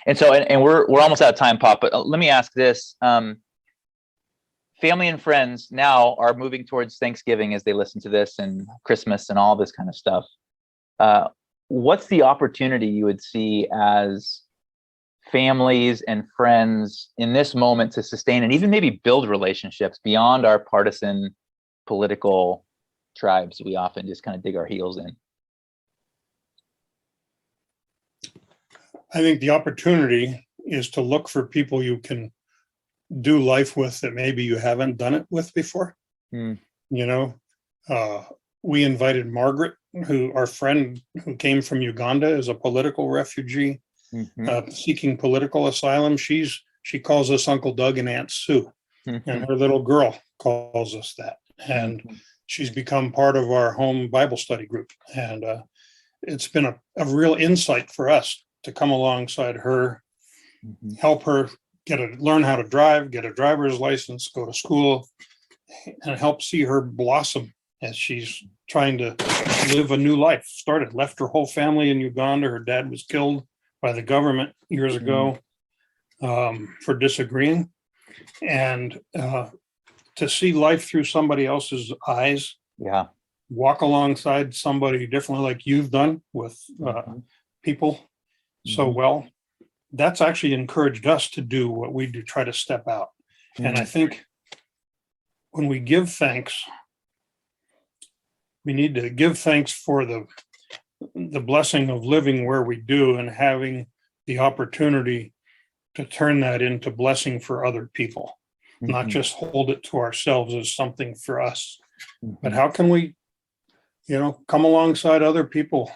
And so, and we're almost out of time, Pop, but let me ask this. Family and friends now are moving towards Thanksgiving as they listen to this, and Christmas and all this kind of stuff. What's the opportunity you would see as families and friends in this moment to sustain and even maybe build relationships beyond our partisan political tribes we often just kind of dig our heels in? I think the opportunity is to look for people you can do life with that maybe you haven't done it with before. We invited Margaret, our friend who came from Uganda as a political refugee, seeking political asylum. She calls us Uncle Doug and Aunt Sue, and her little girl calls us that. And she's become part of our home Bible study group. And it's been a real insight for us to come alongside her, help her learn how to drive, get a driver's license, go to school, and help see her blossom as she's trying to live a new life. Left her whole family in Uganda. Her dad was killed by the government years ago for disagreeing. And to see life through somebody else's eyes, walk alongside somebody differently, like you've done with people so well, that's actually encouraged us to do what we do, try to step out. And I think when we give thanks, we need to give thanks for the blessing of living where we do and having the opportunity to turn that into blessing for other people, not just hold it to ourselves as something for us. But how can we, come alongside other people?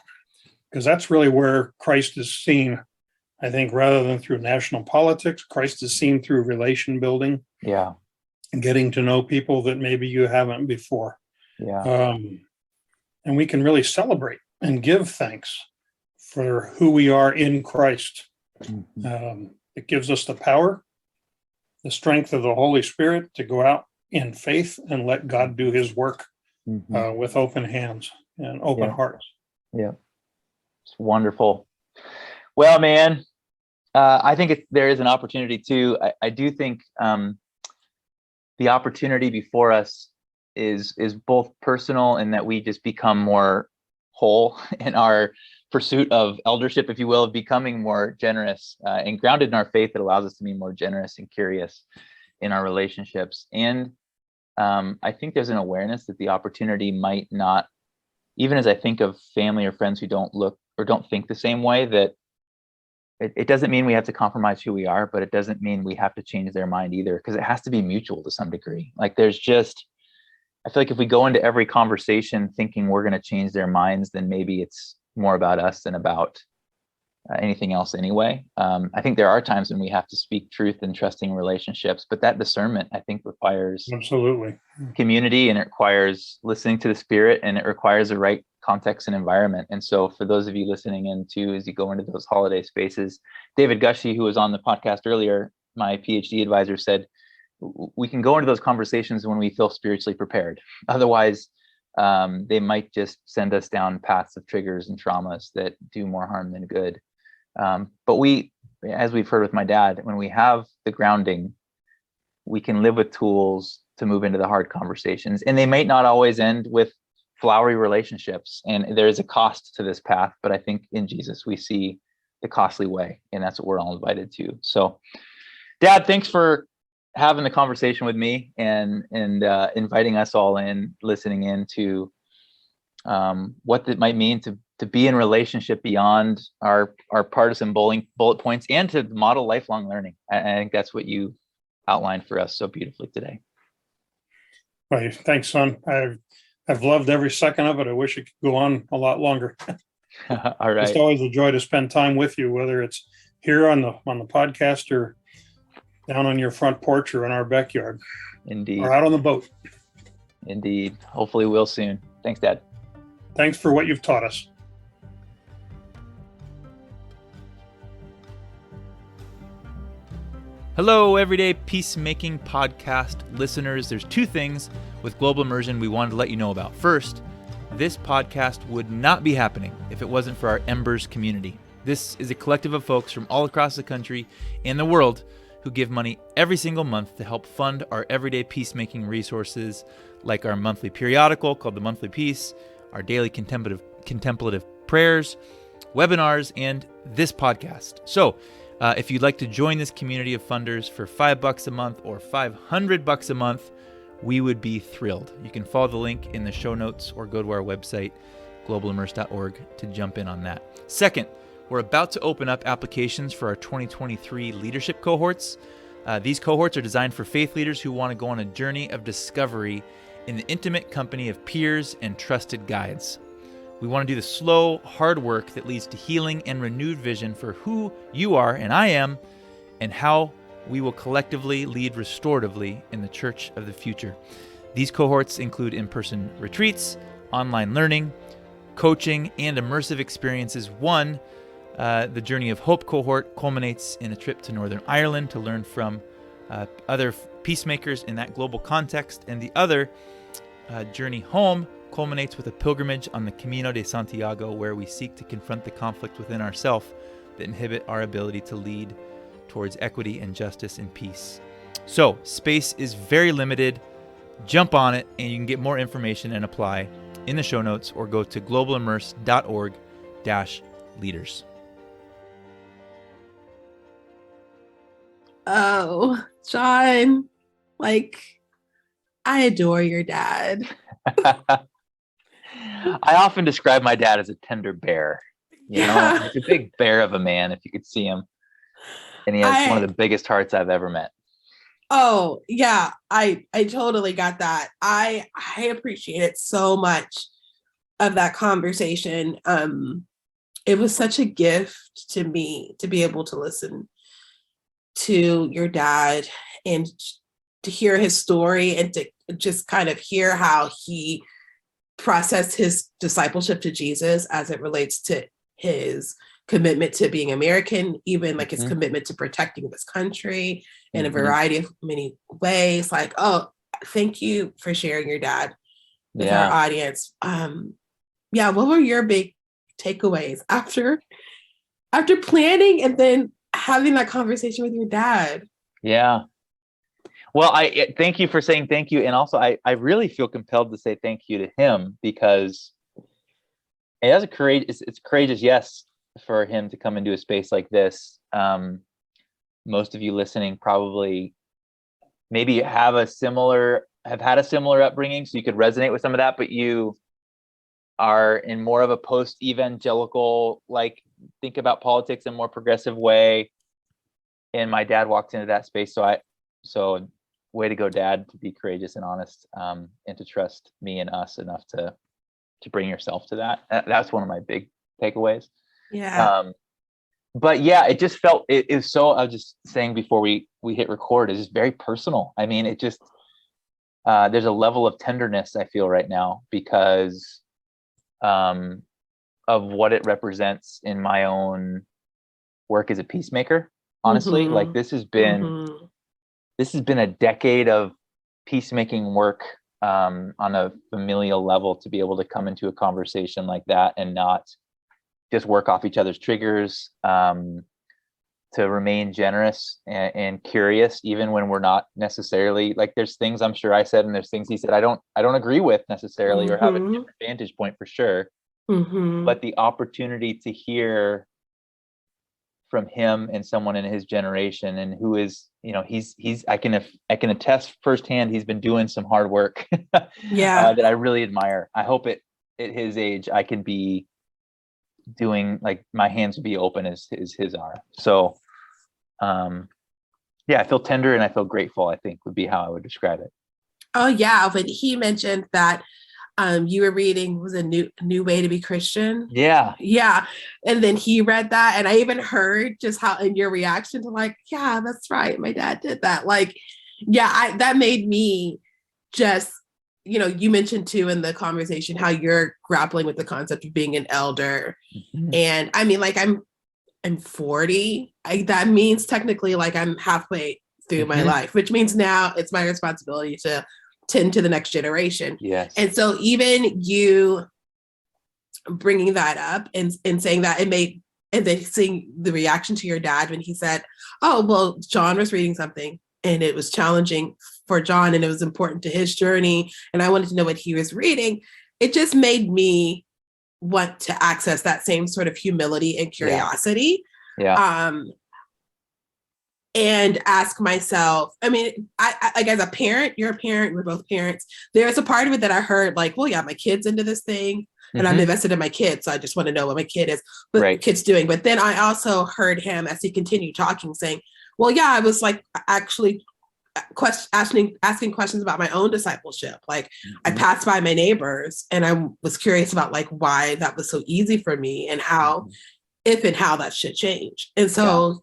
Because that's really where Christ is seen. I think rather than through national politics, Christ is seen through relation building. And getting to know people that maybe you haven't before. And we can really celebrate and give thanks for who we are in Christ. It gives us the power, the strength of the Holy Spirit to go out in faith and let God do his work with open hands and open hearts. It's wonderful. Well, man, I think there is an opportunity too. I do think the opportunity before us is both personal in that we just become more whole in our pursuit of eldership, if you will, of becoming more generous and grounded in our faith that allows us to be more generous and curious in our relationships. And I think there's an awareness that the opportunity might not, even as I think of family or friends who don't look or don't think the same way, that it doesn't mean we have to compromise who we are, but it doesn't mean we have to change their mind either, because it has to be mutual to some degree. Like I feel like if we go into every conversation thinking we're going to change their minds, then maybe it's more about us than about anything else anyway. I think there are times when we have to speak truth in trusting relationships, but that discernment, I think, requires Absolutely community, and it requires listening to the Spirit, and it requires the right context and environment. And so for those of you listening in too, as you go into those holiday spaces, David Gushee, who was on the podcast earlier, my PhD advisor, said, we can go into those conversations when we feel spiritually prepared. Otherwise, they might just send us down paths of triggers and traumas that do more harm than good. But we, as we've heard with my dad, when we have the grounding, we can live with tools to move into the hard conversations. And they might not always end with flowery relationships. And there is a cost to this path, but I think in Jesus, we see the costly way, and that's what we're all invited to. So Dad, thanks for having the conversation with me and inviting us all in, listening in to what it might mean to be in relationship beyond our partisan bullet points, and to model lifelong learning. I think that's what you outlined for us so beautifully today. Well, thanks, son. I've loved every second of it. I wish it could go on a lot longer. All right. It's always a joy to spend time with you, whether it's here on the podcast or down on your front porch or in our backyard. Indeed. Or out on the boat. Indeed. Hopefully we'll soon. Thanks, Dad. Thanks for what you've taught us. Hello, Everyday Peacemaking Podcast listeners. There's two things with Global Immersion we wanted to let you know about. First, this podcast would not be happening if it wasn't for our Embers community. This is a collective of folks from all across the country and the world who give money every single month to help fund our everyday peacemaking resources, like our monthly periodical called The Monthly Peace, our daily contemplative prayers, webinars, and this podcast. So, if you'd like to join this community of funders for $5 a month or $500 a month, we would be thrilled. You can follow the link in the show notes or go to our website, globalimmerse.org, to jump in on that. Second, we're about to open up applications for our 2023 leadership cohorts. These cohorts are designed for faith leaders who want to go on a journey of discovery in the intimate company of peers and trusted guides. We want to do the slow, hard work that leads to healing and renewed vision for who you are and I am, and how we will collectively lead restoratively in the church of the future. These cohorts include in-person retreats, online learning, coaching, and immersive experiences. One, the Journey of Hope cohort culminates in a trip to Northern Ireland to learn from other peacemakers in that global context, and the other, Journey Home, culminates with a pilgrimage on the Camino de Santiago, where we seek to confront the conflict within ourselves that inhibit our ability to lead towards equity and justice and peace. So, space is very limited. Jump on it, and you can get more information and apply in the show notes, or go to globalimmerse.org/leaders. Oh, Jon, I adore your dad. I often describe my dad as a tender bear. He's a big bear of a man, if you could see him. And he has one of the biggest hearts I've ever met. Oh, yeah, I totally got that. I appreciated so much of that conversation. It was such a gift to me to be able to listen to your dad and to hear his story, and to just kind of hear how he processed his discipleship to Jesus as it relates to his commitment to being American, even his commitment to protecting this country in a variety of many ways. Thank you for sharing your dad with our audience. What were your big takeaways after planning and then having that conversation with your dad? Yeah. Well, I thank you for saying thank you. And also, I really feel compelled to say thank you to him, because it has a courage. It's courageous, yes, for him to come into a space like this. Most of you listening probably maybe have had a similar upbringing, so you could resonate with some of that, but you are in more of a post-evangelical, like, think about politics in a more progressive way. And my dad walked into that space. So way to go, Dad, to be courageous and honest, and to trust me and us enough to bring yourself to that. That's one of my big takeaways. Yeah. But yeah, it just felt, it was so, I was just saying before we hit record, it's just very personal. I mean, it just, there's a level of tenderness I feel right now because of what it represents in my own work as a peacemaker. Honestly, like this has been a decade of peacemaking work on a familial level, to be able to come into a conversation like that and not just work off each other's triggers, to remain generous and curious, even when we're not necessarily, like, there's things I'm sure I said and there's things he said I don't agree with necessarily, or have a different vantage point for sure. But the opportunity to hear from him and someone in his generation, and who is, I can attest firsthand, he's been doing some hard work that I really admire. I hope at his age I can be doing, like, my hands would be open as his are. So yeah, I feel tender and I feel grateful, I think would be how I would describe it. Oh yeah, when he mentioned that you were reading was a new way to be Christian. Yeah. And then he read that, and I even heard just how in your reaction to, like, yeah, that's right, my dad did that. Like, yeah, that made me just, you mentioned too in the conversation how you're grappling with the concept of being an elder. And I mean, like, I'm 40. That means technically, like, I'm halfway through my life, which means now it's my responsibility to tend to the next generation. Yes. And so even you bringing that up and saying that, and then seeing the reaction to your dad when he said, oh, well, Jon was reading something and it was challenging for Jon and it was important to his journey, and I wanted to know what he was reading. It just made me want to access that same sort of humility and curiosity. And ask myself, I mean, I like, as a parent, you're a parent, we're both parents. There's a part of it that I heard, like, well, yeah, my kid's into this thing and I'm invested in my kid. So I just want to know what my kid is, kid's doing. But then I also heard him, as he continued talking, saying, well, yeah, I was, like, actually asking questions about my own discipleship. Like, I passed by my neighbors and I was curious about, like, why that was so easy for me and how, if and how that should change. And so,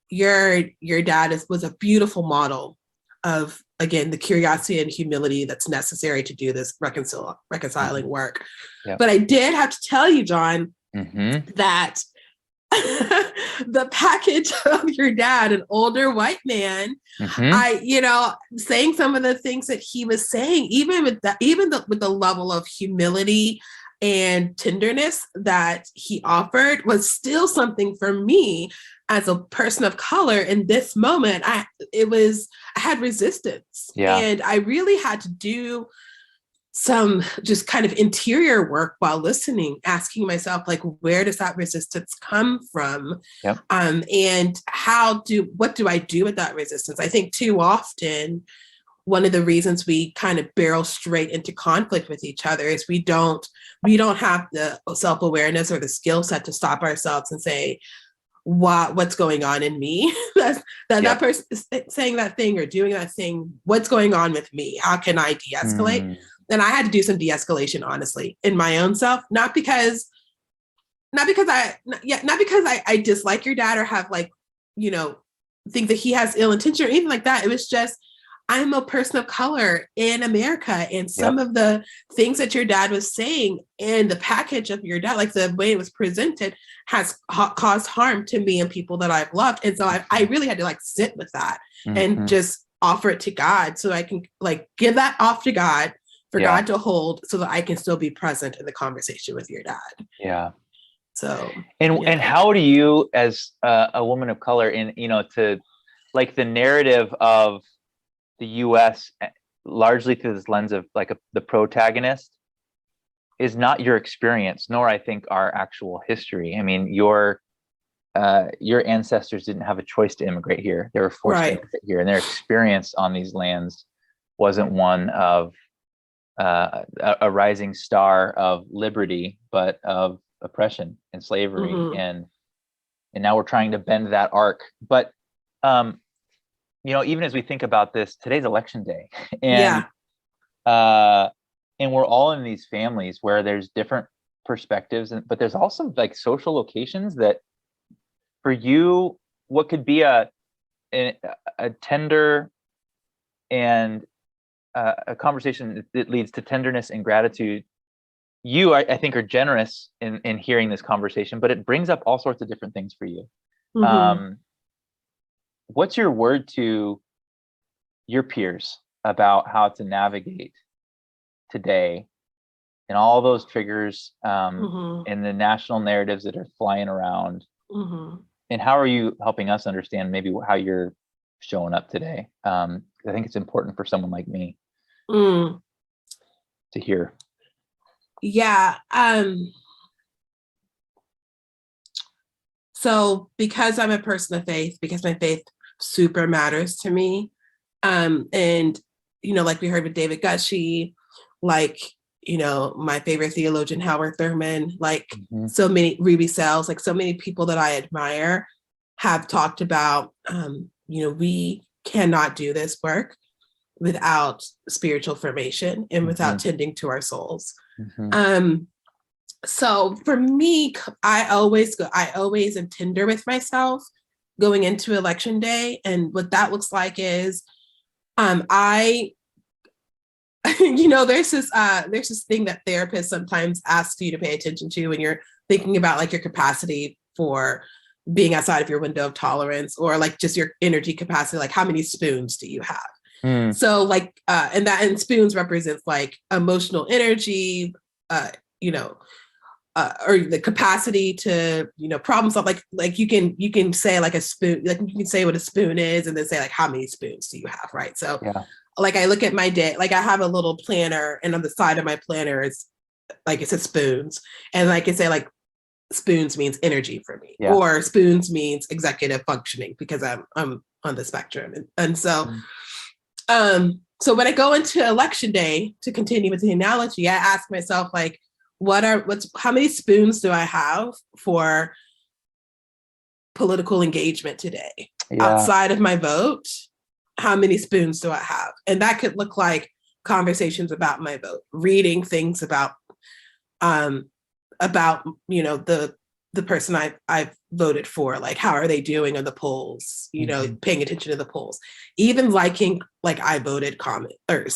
your dad was a beautiful model of, again, the curiosity and humility that's necessary to do this reconciling work. But I did have to tell you, Jon, that the package of your dad, an older white man, saying some of the things that he was saying, even with the level of humility and tenderness that he offered, was still something for me as a person of color in this moment. I had resistance, and I really had to do some just kind of interior work while listening, asking myself, like, where does that resistance come from? And what do I do with that resistance? I think too often, one of the reasons we kind of barrel straight into conflict with each other is we don't have the self-awareness or the skill set to stop ourselves and say, what's going on in me? that person is saying that thing or doing that thing. What's going on with me? How can I de-escalate? And I had to do some de-escalation, honestly, in my own self, not because I dislike your dad or have, like, think that he has ill intention or anything like that. It was just, I'm a person of color in America, and some of the things that your dad was saying and the package of your dad, like the way it was presented, has caused harm to me and people that I've loved. And so I really had to, like, sit with that and just offer it to God, so I can, like, give that off to God for God to hold, so that I can still be present in the conversation with your dad. So, and how do you, as a woman of color, to, like, the narrative of the U.S. largely through this lens of, like, the protagonist, is not your experience, nor I think our actual history. I mean, your ancestors didn't have a choice to immigrate here. They were forced to immigrate here, and their experience on these lands wasn't one of a rising star of liberty, but of oppression and slavery. Mm-hmm. And now we're trying to bend that arc. But even as we think about this, today's election day, and we're all in these families where there's different perspectives, but there's also like social locations that, for you, what could be a tender and a conversation that leads to tenderness and gratitude. You, I think, are generous in hearing this conversation, but it brings up all sorts of different things for you. Mm-hmm. What's your word to your peers about how to navigate today and all those triggers mm-hmm. and the national narratives that are flying around? Mm-hmm. And how are you helping us understand maybe how you're showing up today? I think it's important for someone like me to hear. Yeah. So because I'm a person of faith, because my faith super matters to me, and like we heard with David Gushee, like my favorite theologian Howard Thurman, like so many Ruby Sells, like so many people that I admire have talked about, we cannot do this work without spiritual formation and without tending to our souls. So for me, I always am tender with myself going into election day. And what that looks like is, there's this thing that therapists sometimes ask you to pay attention to when you're thinking about like your capacity for being outside of your window of tolerance, or like just your energy capacity, like how many spoons do you have? So like, and spoons represents like emotional energy, or the capacity to, problem solve. Like you can say like a spoon, like you can say what a spoon is and then say like, how many spoons do you have? Right. So like I look at my day, like I have a little planner, and on the side of my planner is like, it says spoons. And I can say like, spoons means energy for me, or spoons means executive functioning because I'm on the spectrum. And so, so when I go into election day, to continue with the analogy, I ask myself like, how many spoons do I have for political engagement today outside of my vote? How many spoons do I have? And that could look like conversations about my vote, reading things about the person I've voted for, like how are they doing on the polls, paying attention to the polls, even liking like I voted comment or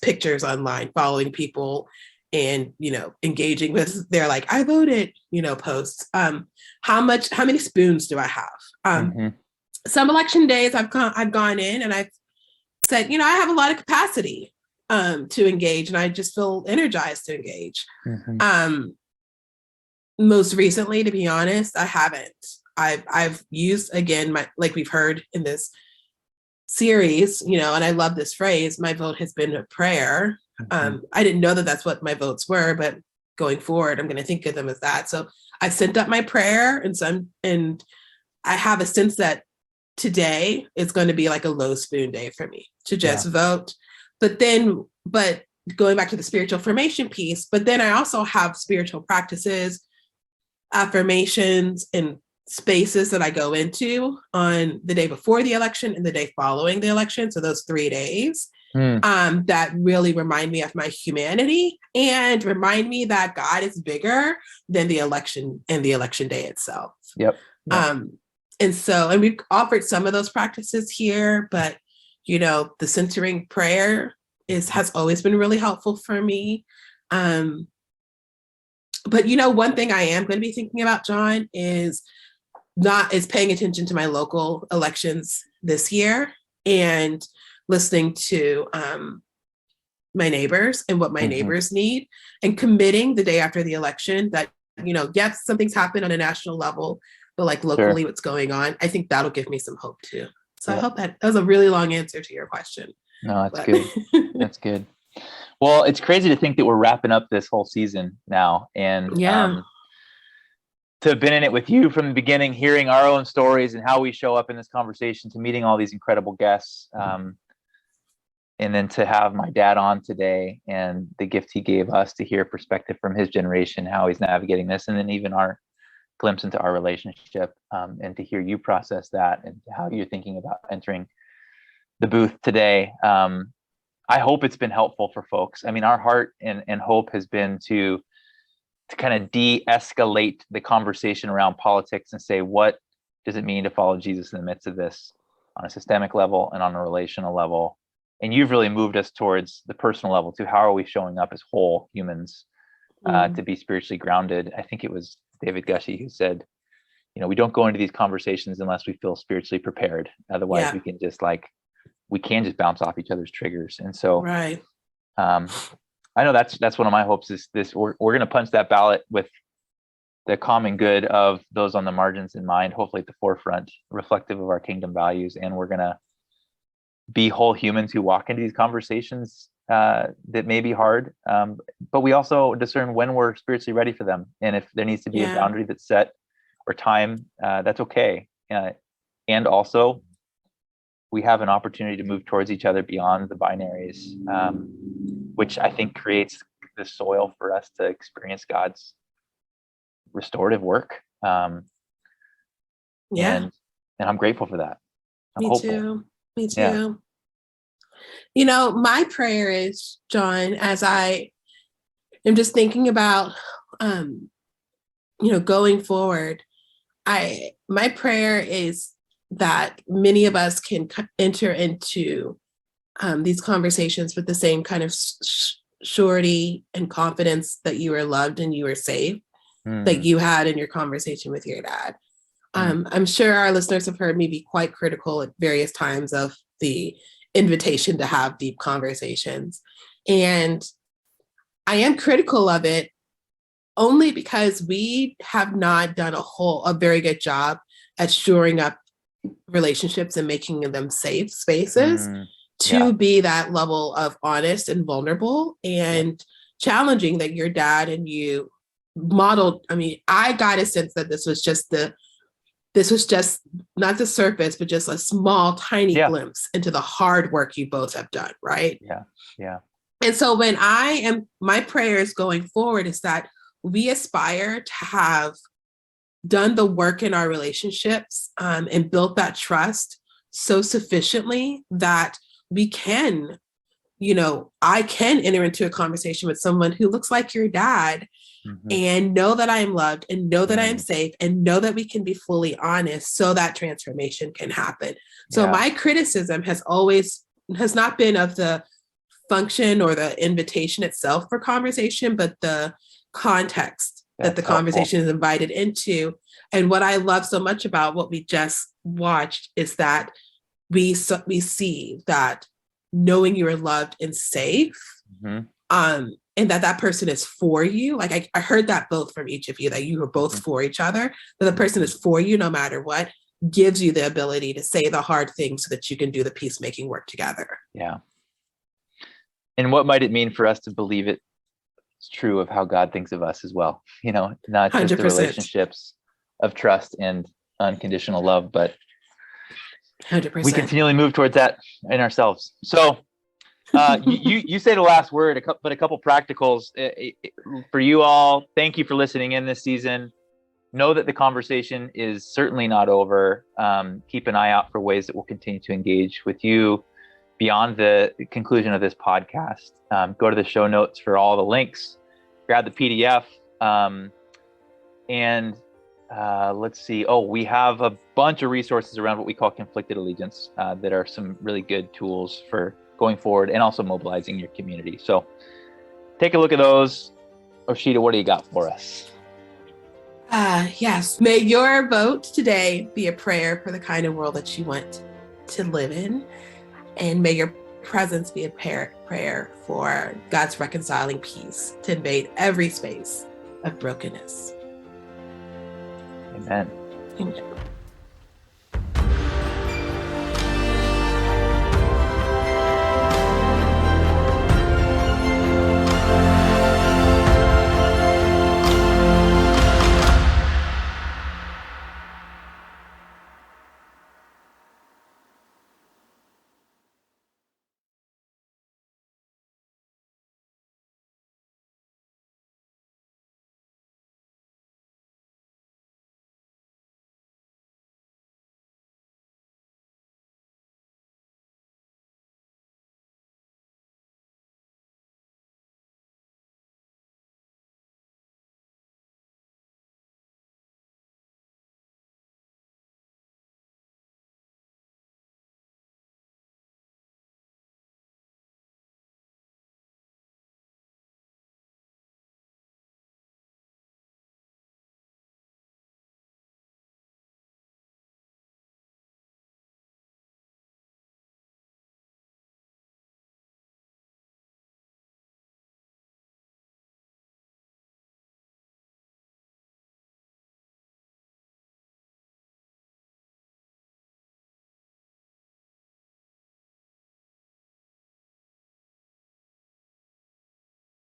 pictures online, following people and engaging with their like I voted posts. How many spoons do I have? Some election days I've gone in and I've said, I have a lot of capacity to engage, and I just feel energized to engage. Most recently, to be honest, I haven't. I've used, again, like we've heard in this series, and I love this phrase, my vote has been a prayer. I didn't know that that's what my votes were, but going forward, I'm going to think of them as that. So I sent up my prayer, and I have a sense that today is going to be like a low spoon day for me to just vote. But going back to the spiritual formation piece, but then I also have spiritual practices, affirmations, and spaces that I go into on the day before the election and the day following the election. So those 3 days that really remind me of my humanity and remind me that God is bigger than the election and the election day itself. And we've offered some of those practices here, but the centering prayer has always been really helpful for me. But one thing I am going to be thinking about, Jon, is paying attention to my local elections this year and listening to my neighbors and what my neighbors need, and committing the day after the election that, yes, something's happened on a national level, but like locally what's going on, I think that'll give me some hope too. So I hope that was a really long answer to your question. No, that's good. That's good. Well, it's crazy to think that we're wrapping up this whole season now, and to have been in it with you from the beginning, hearing our own stories and how we show up in this conversation, to meeting all these incredible guests, and then to have my dad on today and the gift he gave us to hear perspective from his generation, how he's navigating this, and then even our glimpse into our relationship, and to hear you process that and how you're thinking about entering the booth today. I hope it's been helpful for folks. I mean, our heart and hope has been to kind of de-escalate the conversation around politics and say, what does it mean to follow Jesus in the midst of this on a systemic level and on a relational level? And you've really moved us towards the personal level, to how are we showing up as whole humans to be spiritually grounded. I think it was David Gushee who said, we don't go into these conversations unless we feel spiritually prepared. Otherwise, we can just bounce off each other's triggers. And so, right. I know that's one of my hopes, is this, we're going to punch that ballot with the common good of those on the margins in mind, hopefully at the forefront, reflective of our kingdom values. And we're going to be whole humans who walk into these conversations that may be hard, but we also discern when we're spiritually ready for them. And if there needs to be a boundary that's set or time, that's okay. And also, we have an opportunity to move towards each other beyond the binaries, which I think creates the soil for us to experience God's restorative work. And I'm grateful for that. I'm hopeful. Me too. Yeah. My prayer is, Jon, as I am just thinking about, going forward, my prayer is that many of us can enter into these conversations with the same kind of surety and confidence that you are loved and you are safe, that you had in your conversation with your dad. I'm sure our listeners have heard me be quite critical at various times of the invitation to have deep conversations. And I am critical of it only because we have not done a very good job at shoring up relationships and making them safe spaces to be that level of honest and vulnerable and challenging that your dad and you modeled. I mean, I got a sense that this was just not the surface, but just a small, tiny glimpse into the hard work you both have done, right? Yeah. And so my prayers going forward is that we aspire to have done the work in our relationships and built that trust so sufficiently that we can, I can enter into a conversation with someone who looks like your dad and know that I am loved and know that I am safe and know that we can be fully honest so that transformation can happen. So my criticism has not been of the function or the invitation itself for conversation, but the context that the conversation is invited into. And what I love so much about what we just watched is that we see that knowing you are loved and safe, and that person is for you. Like I heard that both from each of you, that you were both for each other, that the person is for you no matter what, gives you the ability to say the hard things so that you can do the peacemaking work together. Yeah. And what might it mean for us to believe it's true of how God thinks of us as well? Not just 100%. The relationships of trust and unconditional love, but 100%. We continually move towards that in ourselves. So you say the last word, but a couple practicals for you all. Thank you for listening in this season. Know that the conversation is certainly not over. Keep an eye out for ways that we'll continue to engage with you beyond the conclusion of this podcast. Go to the show notes for all the links, grab the PDF, and let's see. We have a bunch of resources around what we call conflicted allegiance that are some really good tools for going forward and also mobilizing your community. So take a look at those. Oshita, what do you got for us? Yes. May your vote today be a prayer for the kind of world that you want to live in. And may your presence be a prayer for God's reconciling peace to invade every space of brokenness. Amen. Amen.